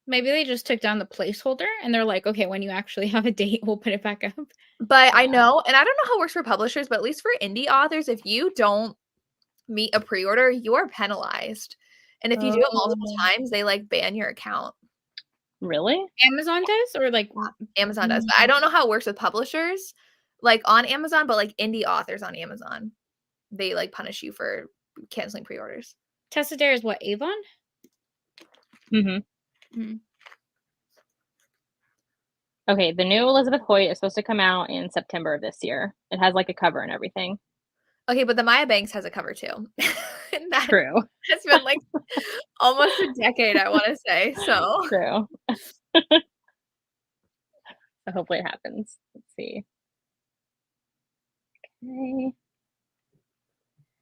Maybe they just took down the placeholder and they're like, okay, when you actually have a date, we'll put it back up. But I know, and I don't know how it works for publishers, but at least for indie authors, if you don't meet a pre-order, you are penalized. And if you do it multiple times, they like ban your account. Really? Amazon does? Or like Amazon does. But I don't know how it works with publishers like on Amazon, but like indie authors on Amazon, they like punish you for canceling pre-orders. Tessa Dare is what, Avon? Okay, the new Elizabeth Hoyt is supposed to come out in September of this year. It has like a cover and everything. Okay, but the Maya Banks has a cover too. And that True. has been like almost a decade, I want to say. So True. So hopefully it happens. Let's see. Okay.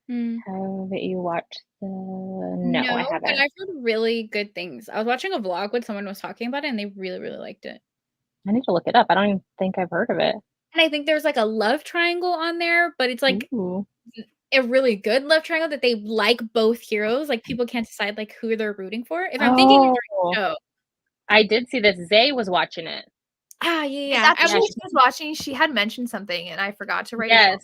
Have you watched the? No, I but haven't. I've heard really good things. I was watching a vlog when someone was talking about it, and they really, really liked it. I need to look it up. I don't even think I've heard of it. And I think there's like a love triangle on there, but it's like Ooh. a really good love triangle that they like both heroes. Like people can't decide like who they're rooting for. If I'm thinking of the right show. I did see this. Zay was watching it. Yeah. That's what she was watching. She had mentioned something, and I forgot to write it down.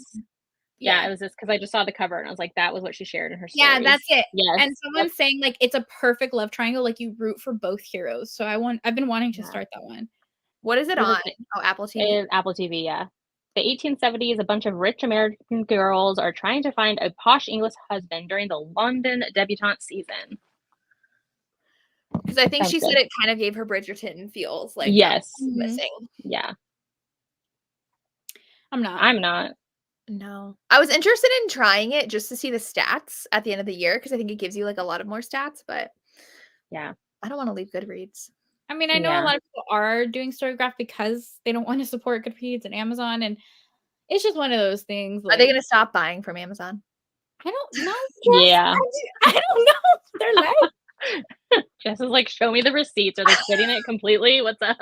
Yeah, it was just because I just saw the cover, and I was like, that was what she shared in her stories. Yeah, that's it. Yes. And someone's saying like it's a perfect love triangle. Like you root for both heroes. So I've been wanting to start that one. What is it on? Oh, Apple TV. Apple TV, yeah. The 1870s, a bunch of rich American girls are trying to find a posh English husband during the London debutante season. Because I think she said it kind of gave her Bridgerton feels like missing. Yeah. I'm not. No. I was interested in trying it just to see the stats at the end of the year because I think it gives you like a lot of more stats, but yeah. I don't want to leave Goodreads. I mean, I know a lot of people are doing Storygraph because they don't want to support Goodreads and Amazon, and it's just one of those things. Are they going to stop buying from Amazon? I don't know. Yeah. I don't know. They're like Jess is like, show me the receipts. Are they quitting it completely? What's up?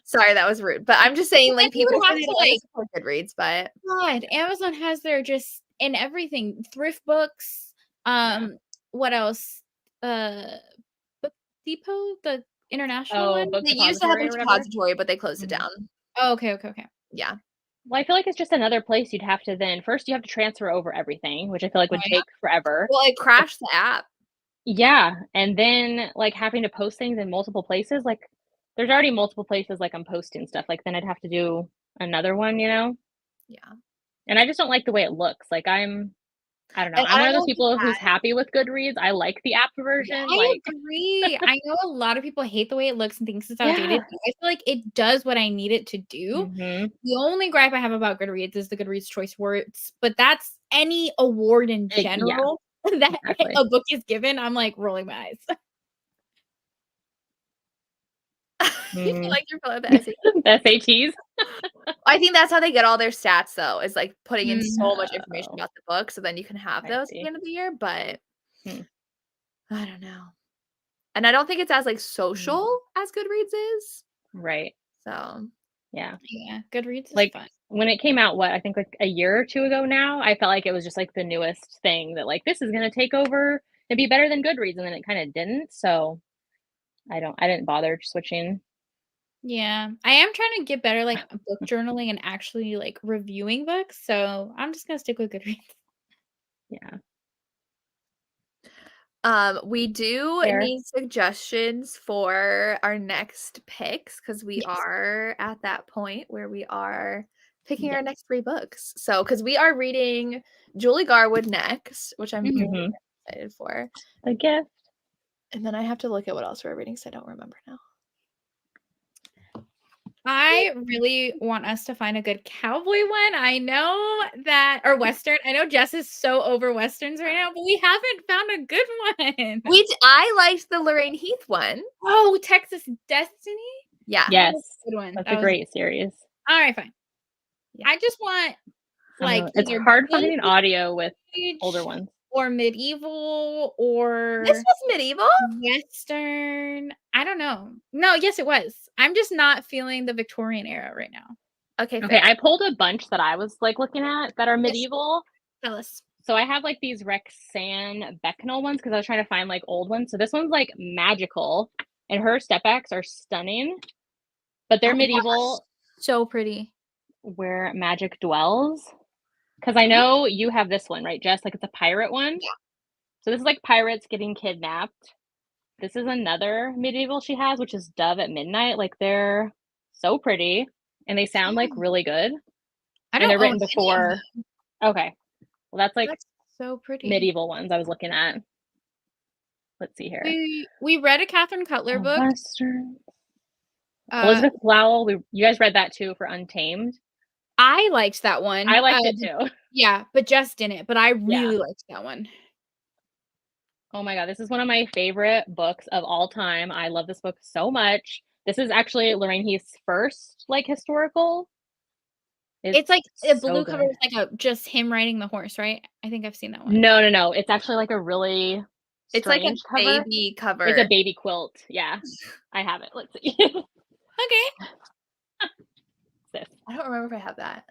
Sorry, that was rude. But I'm just saying, like, people have to like support Goodreads, but God, Amazon has their just in everything. Thrift books. What else? Book Depot, the international one. They used to have a depository, but they closed it down. Oh, okay. Yeah. Well, I feel like it's just another place you'd have to then first you have to transfer over everything, which I feel like would take forever. Well, it crashed the app. Yeah, and then like having to post things in multiple places, like there's already multiple places like I'm posting stuff. Like then I'd have to do another one, you know? Yeah. And I just don't like the way it looks. Like I don't know. I'm one of those people who's happy with Goodreads. I like the app version. I agree. I know a lot of people hate the way it looks and thinks it's outdated. But I feel like it does what I need it to do. The only gripe I have about Goodreads is the Goodreads Choice Awards, but that's any award in general that a book is given. I'm like rolling my eyes. You feel like you're filling the SATs. I think that's how they get all their stats, though, is like putting in so much information about the book, so then you can have those at the end of the year. But I don't know, and I don't think it's as like social as Goodreads is. Right. So yeah, Goodreads is like fun. When it came out, I think like a year or two ago now, I felt like it was just like the newest thing that like this is gonna take over and be better than Goodreads, and then it kind of didn't. So I didn't bother switching. Yeah, I am trying to get better like book journaling and actually like reviewing books. So I'm just gonna stick with Goodreads. Yeah. We do need suggestions for our next picks because we are at that point where we are picking our next 3 books. So, because we are reading Julie Garwood next, which I'm very excited for. A gift. And then I have to look at what else we're reading, so I don't remember now. I really want us to find a good cowboy one. I know that, or Western. I know Jess is so over Westerns right now, but we haven't found a good one. I liked the Lorraine Heath one. Oh, Texas Destiny? Yeah. Yes. Good one. That's a great series. All right, fine. Yeah. I just want, like, it's hard finding audio with older ones. Or medieval, or this was medieval? Western. I don't know. No, yes, it was. I'm just not feeling the Victorian era right now. Okay. I pulled a bunch that I was like looking at that are medieval. Tell us. So I have like these Rexanne Becknell ones because I was trying to find like old ones. So this one's like magical, and her step backs are stunning, but they're medieval. So pretty. Where magic dwells. Because I know you have this one, right, Jess? Like it's a pirate one. Yeah. So this is like pirates getting kidnapped. This is another medieval she has, which is Dove at Midnight. Like they're so pretty and they sound like really good. I don't and they're written before. Okay. Well, that's like so pretty. Medieval ones I was looking at. Let's see here. We read a Catherine Cutler book. Western. Elizabeth Lowell. You guys read that too for Untamed. I liked that one. I liked it too. Yeah, but Jess didn't. But I really liked that one. Oh my god, this is one of my favorite books of all time. I love this book so much. This is actually Lorraine Heath's first like historical. It's like a blue so cover good. with like just him riding the horse, right? I think I've seen that one. No. It's actually like a really It's like a strange cover. baby cover. It's a baby quilt. Yeah, I have it. Let's see. Okay. This. I don't remember if I have that.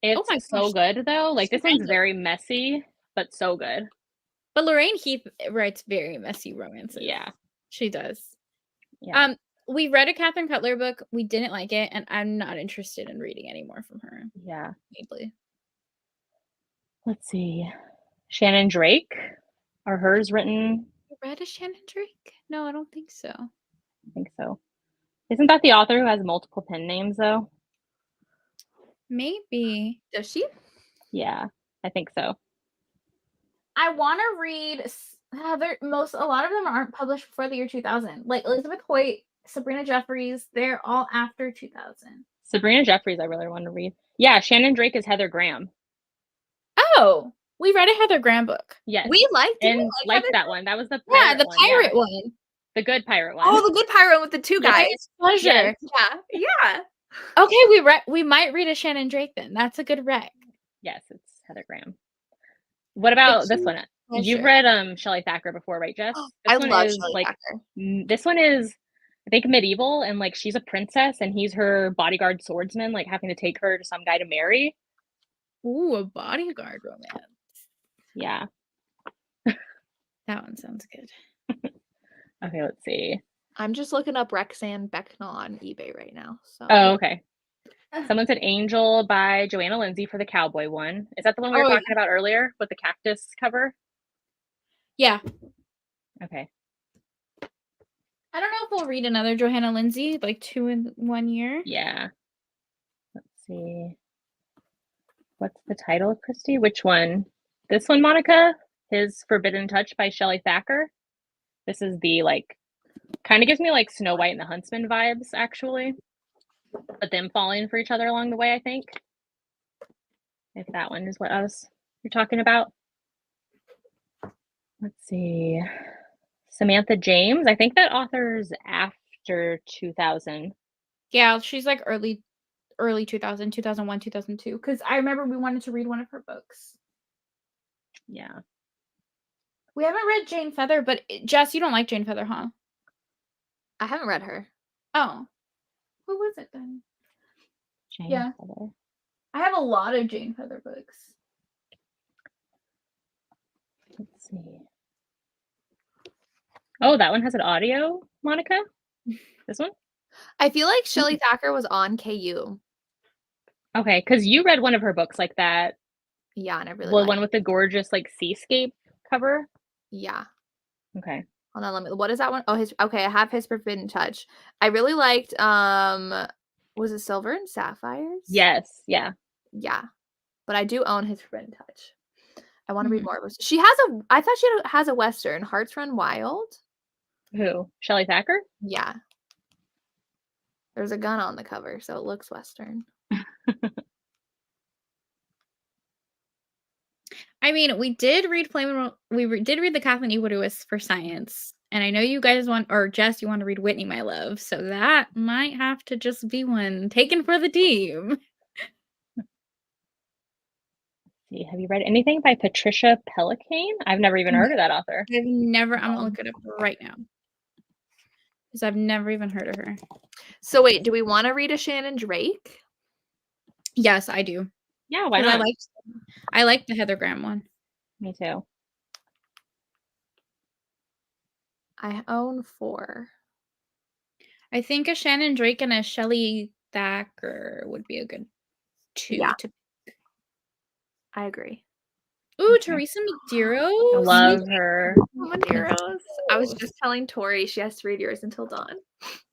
It's so good though. Like this one's very messy, but so good. But Lorraine Heath writes very messy romances. Yeah, she does. Yeah. We read a Catherine Cutler book. We didn't like it, and I'm not interested in reading any more from her. Yeah. Maybe. Let's see. Shannon Drake. Are hers written? You read a Shannon Drake? No, I don't think so. I think so. Isn't that the author who has multiple pen names though? Maybe. Does she? Yeah, I think so. I want to read a lot of them aren't published before the year 2000. Like Elizabeth Hoyt, Sabrina Jeffries, they're all after 2000. Sabrina Jeffries, I really want to read. Yeah, Shannon Drake is Heather Graham. Oh, we read a Heather Graham book. Yes, we liked that one. That was the pirate the pirate one. The good pirate one. Oh, the good pirate with the two guys. Pleasure. Yes. Yeah. Okay, we might read a Shannon Drake then. That's a good rec. Yes, it's Heather Graham. What about this one? You've read Shelley Thacker before, right, Jess? I love Shelley Thacker. This one is, I think, medieval, and like she's a princess, and he's her bodyguard swordsman, like having to take her to some guy to marry. Ooh, a bodyguard romance. Yeah. That one sounds good. Okay, let's see. I'm just looking up Rexanne Becknell on eBay right now. So. Oh, okay. Someone said Angel by Johanna Lindsey for the cowboy one. Is that the one we were talking about earlier with the cactus cover? Yeah. Okay. I don't know if we'll read another Johanna Lindsey, like 2 in 1 year. Yeah. Let's see. What's the title, Christy? Which one? This one, Monica? His Forbidden Touch by Shelley Thacker. This is the, like, kind of gives me, like, Snow White and the Huntsman vibes, actually. But them falling for each other along the way, I think. If that one is what you're talking about. Let's see. Samantha James. I think that author's after 2000. Yeah, she's like early 2000, 2001, 2002. Because I remember we wanted to read one of her books. Yeah. We haven't read Jane Feather, but Jess, you don't like Jane Feather, huh? I haven't read her. Oh. Who was it then? Jane Feather. I have a lot of Jane Feather books. Let's see. Oh, that one has an audio, Monica? This one? I feel like Shelley Thacker was on KU. Okay, because you read one of her books like that. Yeah, and I really liked one with the gorgeous like seascape cover. Yeah. Okay. Hold on, what is that one? Oh, I have his Forbidden Touch. I really liked was it Silver and Sapphires? Yes, yeah. Yeah. But I do own his Forbidden Touch. I want to read more of it. She has I thought she has a Western, Hearts Run Wild. Who? Shelley Thacker? Yeah. There's a gun on the cover, so it looks Western. I mean, we did read did read the Kathleen E. Woodowitz for science. And I know you guys or Jess, you want to read Whitney, My Love. So that might have to just be one taken for the team. Have you read anything by Patricia Pelicane? I've never even heard of that author. I'm going to look it up right now. Because I've never even heard of her. So wait, do we want to read a Shannon Drake? Yes, I do. Yeah, why not? I like the Heather Graham one. Me too. I own 4. I think a Shannon Drake and a Shelley Thacker would be a good 2 to pick. I agree. Ooh, Teresa Medeiros. I love her. Medeiros. I was just telling Tori she has to read yours until dawn.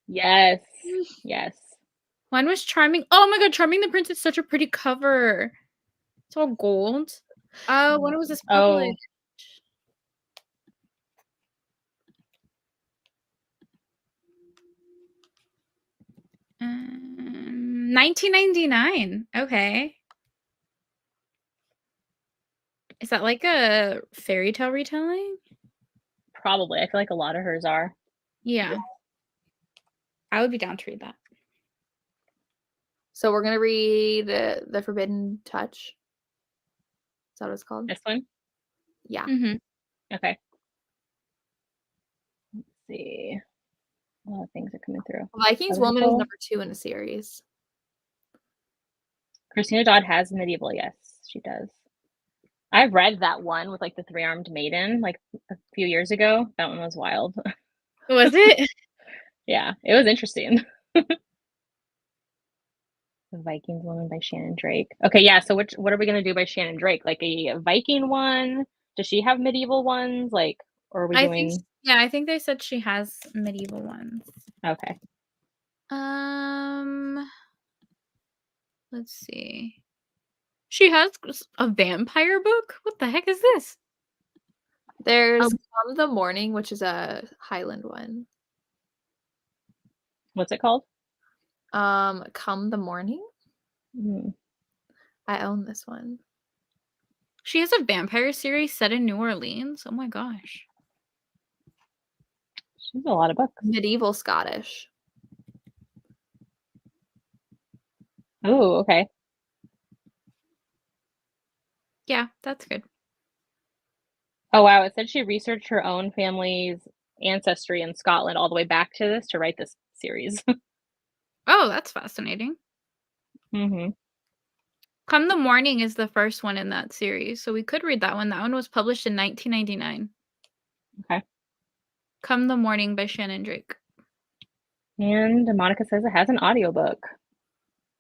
Yes. Yes. One was Charming. Oh my god, Charming the Prince is such a pretty cover. It's all gold. When was this published? 1999. Okay. Is that like a fairy tale retelling? Probably. I feel like a lot of hers are. Yeah. I would be down to read that. So we're gonna read The Forbidden Touch. Is that what it's called? This one? Yeah. Mm-hmm. Okay. Let's see. A lot of things are coming through. Vikings Woman is number 2 in the series. Christina Dodd has medieval. Yes, she does. I've read that one with like the 3-armed maiden like a few years ago. That one was wild. Was it? Yeah, it was interesting. The Vikings Woman by Shannon Drake. Okay, yeah. So what are we gonna do by Shannon Drake? Like a Viking one? Does she have medieval ones? Like, or are we doing? I think they said she has medieval ones. Okay. Let's see. She has a vampire book? What the heck is this? There's Come the Morning, which is a Highland one. What's it called? Come the Morning? Mm. I own this one. She has a vampire series set in New Orleans. Oh my gosh. She has a lot of books. Medieval Scottish. Oh, okay. Yeah, that's good. Oh, wow. It said she researched her own family's ancestry in Scotland all the way back to this to write this series. Oh, that's fascinating. Mm-hmm. Come the Morning is the first one in that series, so we could read that one. That one was published in 1999. Okay. Come the Morning by Shannon Drake. And Monica says it has an audiobook.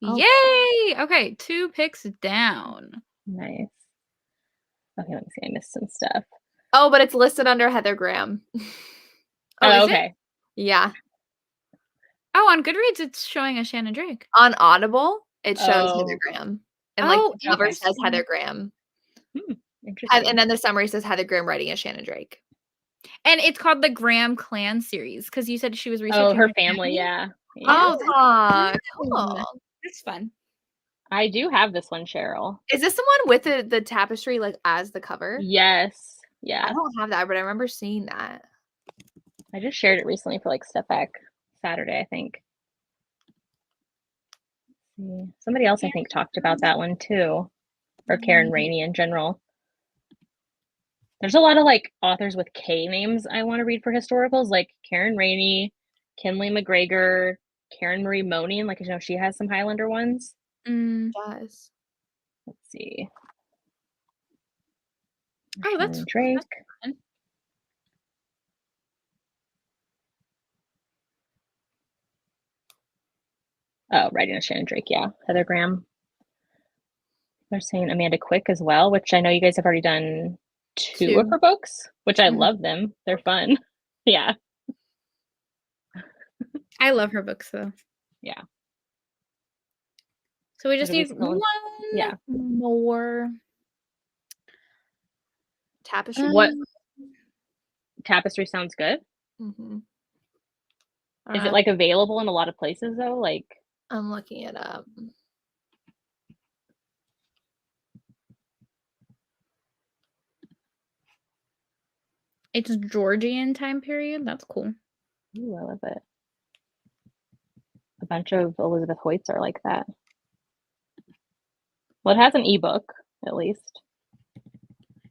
Oh. Yay! Okay, 2 picks down. Nice. Okay, let me see. I missed some stuff. Oh, but it's listed under Heather Graham. Oh, okay. Yeah. Oh, on Goodreads, it's showing a Shannon Drake. On Audible, it shows Heather Graham. And like the cover says Heather Graham. Interesting. And then the summary says Heather Graham writing a Shannon Drake. And it's called the Graham Clan series because you said she was researching. Oh, her family, yeah. Oh, cool. That's fun. I do have this one, Cheryl. Is this the one with the tapestry like as the cover? Yes. Yeah. I don't have that, but I remember seeing that. I just shared it recently for like Step Back Saturday, I think. Somebody else, I think, talked about that one too. Or Karen Rainey in general. There's a lot of like authors with K names I want to read for historicals, like Karen Rainey, Kinley McGregor, Karen Marie Monin. Like, you know, she has some Highlander ones. Does. Let's see. Oh, that's Drake. That's Oh, writing a Shannon Drake, yeah. Heather Graham. They're saying Amanda Quick as well, which I know you guys have already done two of her books, which I love them. They're fun. Yeah. I love her books though. Yeah. So we just need one more. Tapestry. What? Tapestry sounds good. Is it like available in a lot of places though? Like, I'm looking it up. It's Georgian time period. That's cool. Ooh, I love it. A bunch of Elizabeth Hoyts are like that. Well, it has an ebook, at least.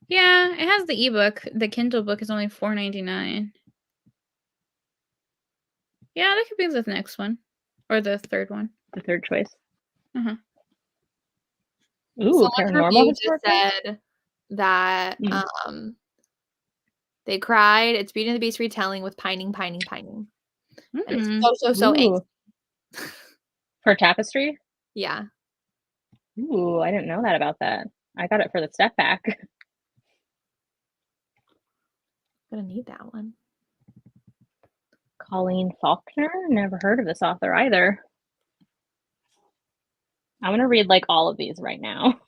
Yeah, it has the ebook. The Kindle book is only $4.99. Yeah, that could be the next one. Or the third one. The third choice. Uh-huh. Ooh, paranormal just said that they cried. It's Beauty and the Beast retelling with pining. And it's so angsty. For Tapestry? Yeah. Ooh, I didn't know that about that. I got it for the Step Back. Gonna need that one. Colleen Faulkner? Never heard of this author either. I'm gonna read like all of these right now.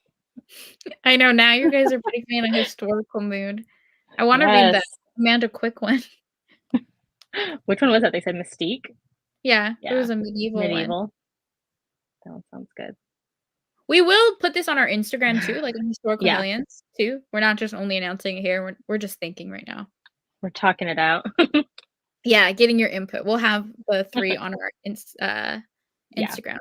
I know, now you guys are putting me in a historical mood. I want to read that Amanda Quick one. Which one was that? They said Mystique? Yeah, it was a medieval one. That one sounds good. We will put this on our Instagram too, like in Historical Yeah. Hellions too. We're not just only announcing it here. We're just thinking right now. We're talking it out. Yeah, getting your input. We'll have the 3 on our Yeah. Instagram.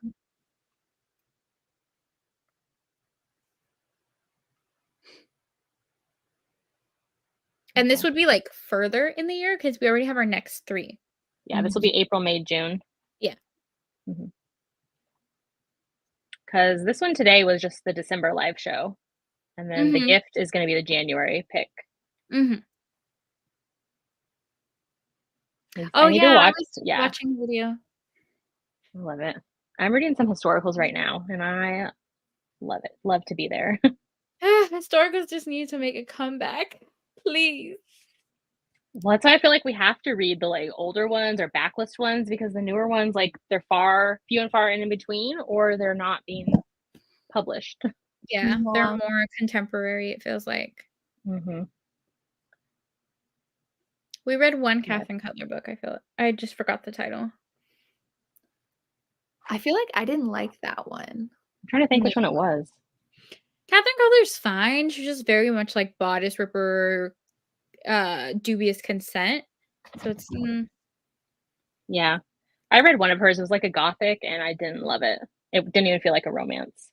And this would be like further in the year because we already have our next 3. Yeah, this will be April, May, June. Yeah. Because this one today was just the December live show. And then the gift is going to be the January pick. Oh, I need yeah. to watch. I was Yeah. watching the video. I love it. I'm reading some historicals right now, and I love it. Love to be there. Historicals just need to make a comeback. Please. Well, that's why I feel like we have to read the like older ones or backlist ones because the newer ones, like they're few and far in between, or they're not being published. Yeah, they're more contemporary, it feels like. We read one Catherine Cutler book, I just forgot the title. I feel like I didn't like that one. I'm trying to think which one it was. Catherine Cutler's fine. She's just very much like Bodice Ripper, Dubious Consent. So it's Yeah. I read one of hers. It was like a gothic, and I didn't love it. It didn't even feel like a romance.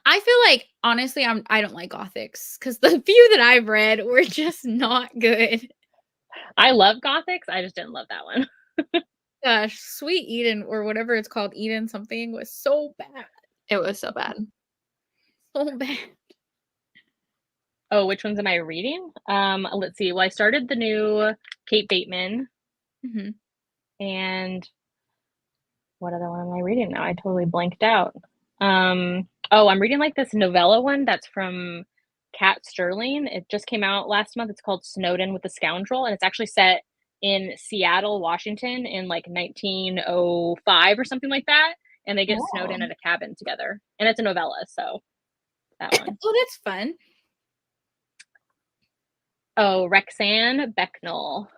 I feel like honestly, I don't like gothics because the few that I've read were just not good. I love gothics. I just didn't love that one. Gosh, Sweet Eden or whatever it's called, Eden something was so bad. It was so bad. So bad. Oh, which ones am I reading? Let's see. Well, I started the new Kate Bateman. And what other one am I reading now? I totally blanked out. I'm reading like this novella one that's from Kat Sterling. It just came out last month. It's called Snowden with the Scoundrel, and it's actually set in Seattle, Washington in like 1905 or something like that. And they get snowed in at a cabin together. And it's a novella, so that one. Oh, that's fun. Oh, Rexanne Becknell.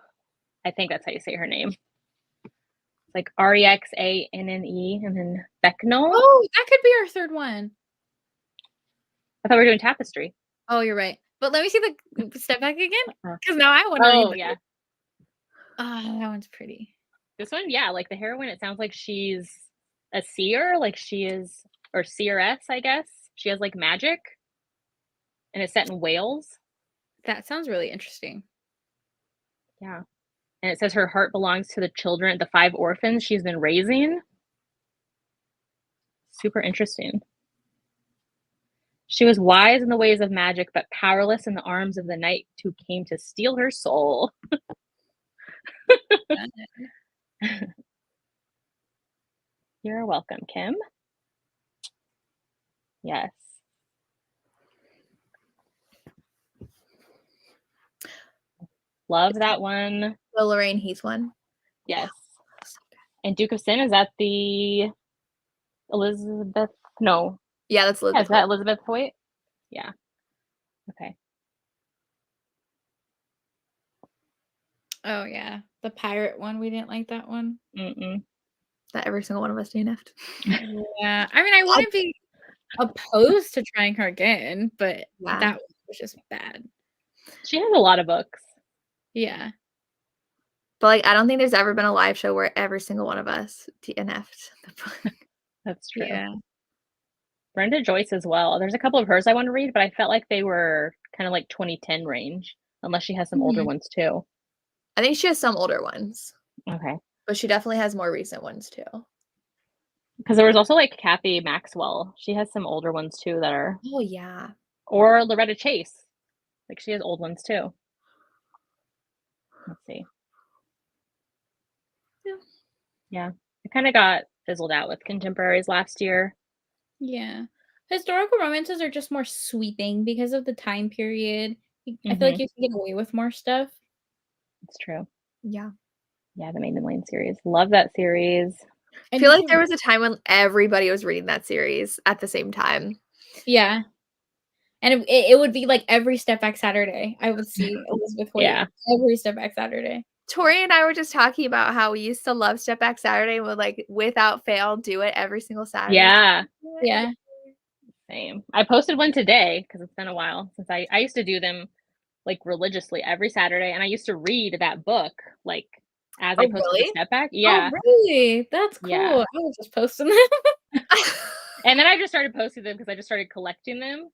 I think that's how you say her name. It's like Rexanne and then Becknell. Oh, that could be our third one. I thought we were doing Tapestry. Oh, you're right. But let me see the step back again. Because now I want to read yeah. Oh, that one's pretty. This one, yeah, like the heroine, it sounds like she's a seer, like she is, or seeress, I guess. She has like magic. And it's set in Wales. That sounds really interesting. Yeah. And it says her heart belongs to the children, the 5 orphans she's been raising. Super interesting. She was wise in the ways of magic, but powerless in the arms of the knight who came to steal her soul. You're welcome, Kim. Yes. Love that one. The Lorraine Heath one. Yes. And Duke of Sin, is that the Elizabeth? No. Yeah, that's Elizabeth. Is that Elizabeth Hoyt? Yeah. Okay. Oh, yeah. The pirate one. We didn't like that one. That every single one of us DNF'd. Yeah. I mean, I wouldn't be opposed to trying her again, but that one was just bad. She has a lot of books. Yeah. But like, I don't think there's ever been a live show where every single one of us DNF'd the book. That's true. Yeah. Brenda Joyce as well. There's a couple of hers I want to read, but I felt like they were kind of like 2010 range, unless she has some older ones too. I think she has some older ones. Okay. But she definitely has more recent ones too. Because there was also like Kathy Maxwell. She has some older ones too that are. Oh, yeah. Or Loretta Chase. Like she has old ones too. Let's see. Yeah. I kind of got fizzled out with contemporaries last year. Yeah. Historical romances are just more sweeping because of the time period. I feel like you can get away with more stuff. It's true. Yeah. Yeah, the Maiden Lane series. Love that series. I feel like there was a time when everybody was reading that series at the same time. Yeah. And it would be like every Step Back Saturday. I would see Elizabeth Hoyt every Step Back Saturday. Tori and I were just talking about how we used to love Step Back Saturday and would like without fail do it every single Saturday. Yeah. Yeah. Same. I posted one today because it's been a while since I used to do them like religiously every Saturday, and I used to read that book like as I Oh, posted the really? Step Back. Yeah. Oh, really? That's cool. Yeah. I was just posting them. And then I just started posting them because I just started collecting them.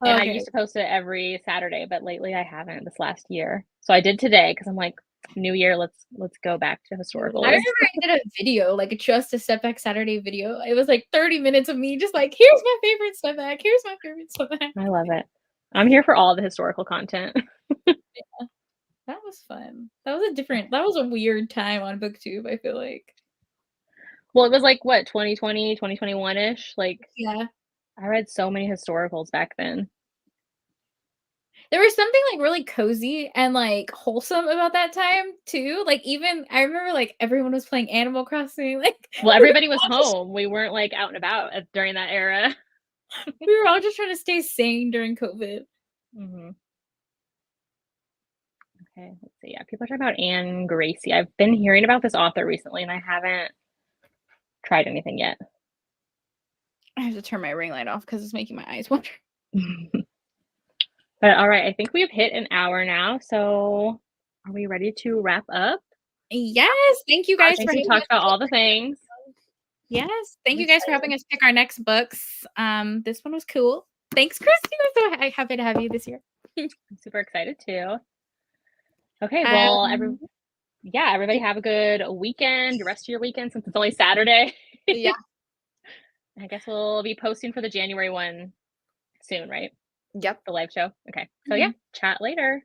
And I Okay. used to post it every Saturday, but lately I haven't this last year. So I did today because I'm like, new year, let's go back to historical. I remember I did a video, like just a Step Back Saturday video. It was like 30 minutes of me just like, here's my favorite Step Back. Here's my favorite Step Back. I love it. I'm here for all the historical content. Yeah, that was fun. That was a weird time on BookTube, I feel like. Well, it was like what, 2020, 2021-ish? Like, Yeah. I read so many historicals back then. There was something like really cozy and like wholesome about that time too. Like even I remember like everyone was playing Animal Crossing. Like Well, everybody was home. We weren't like out and about during that era. we were all just trying to stay sane during COVID. Mm-hmm. Okay, let's see. Yeah, people are talking about Anne Gracie. I've been hearing about this author recently, and I haven't tried anything yet. I have to turn my ring light off because it's making my eyes water. But all right, I think we've hit an hour now. So are we ready to wrap up? Yes, thank you guys for We talked about all the things. Yes, thank you guys for helping us pick our next books. This one was cool. Thanks, Christy. I'm so happy to have you this year. I'm super excited too. Okay, well, everybody have a good weekend, the rest of your weekend since it's only Saturday. Yeah. I guess we'll be posting for the January one soon, right? Yep. The live show. Okay. So yeah, chat later.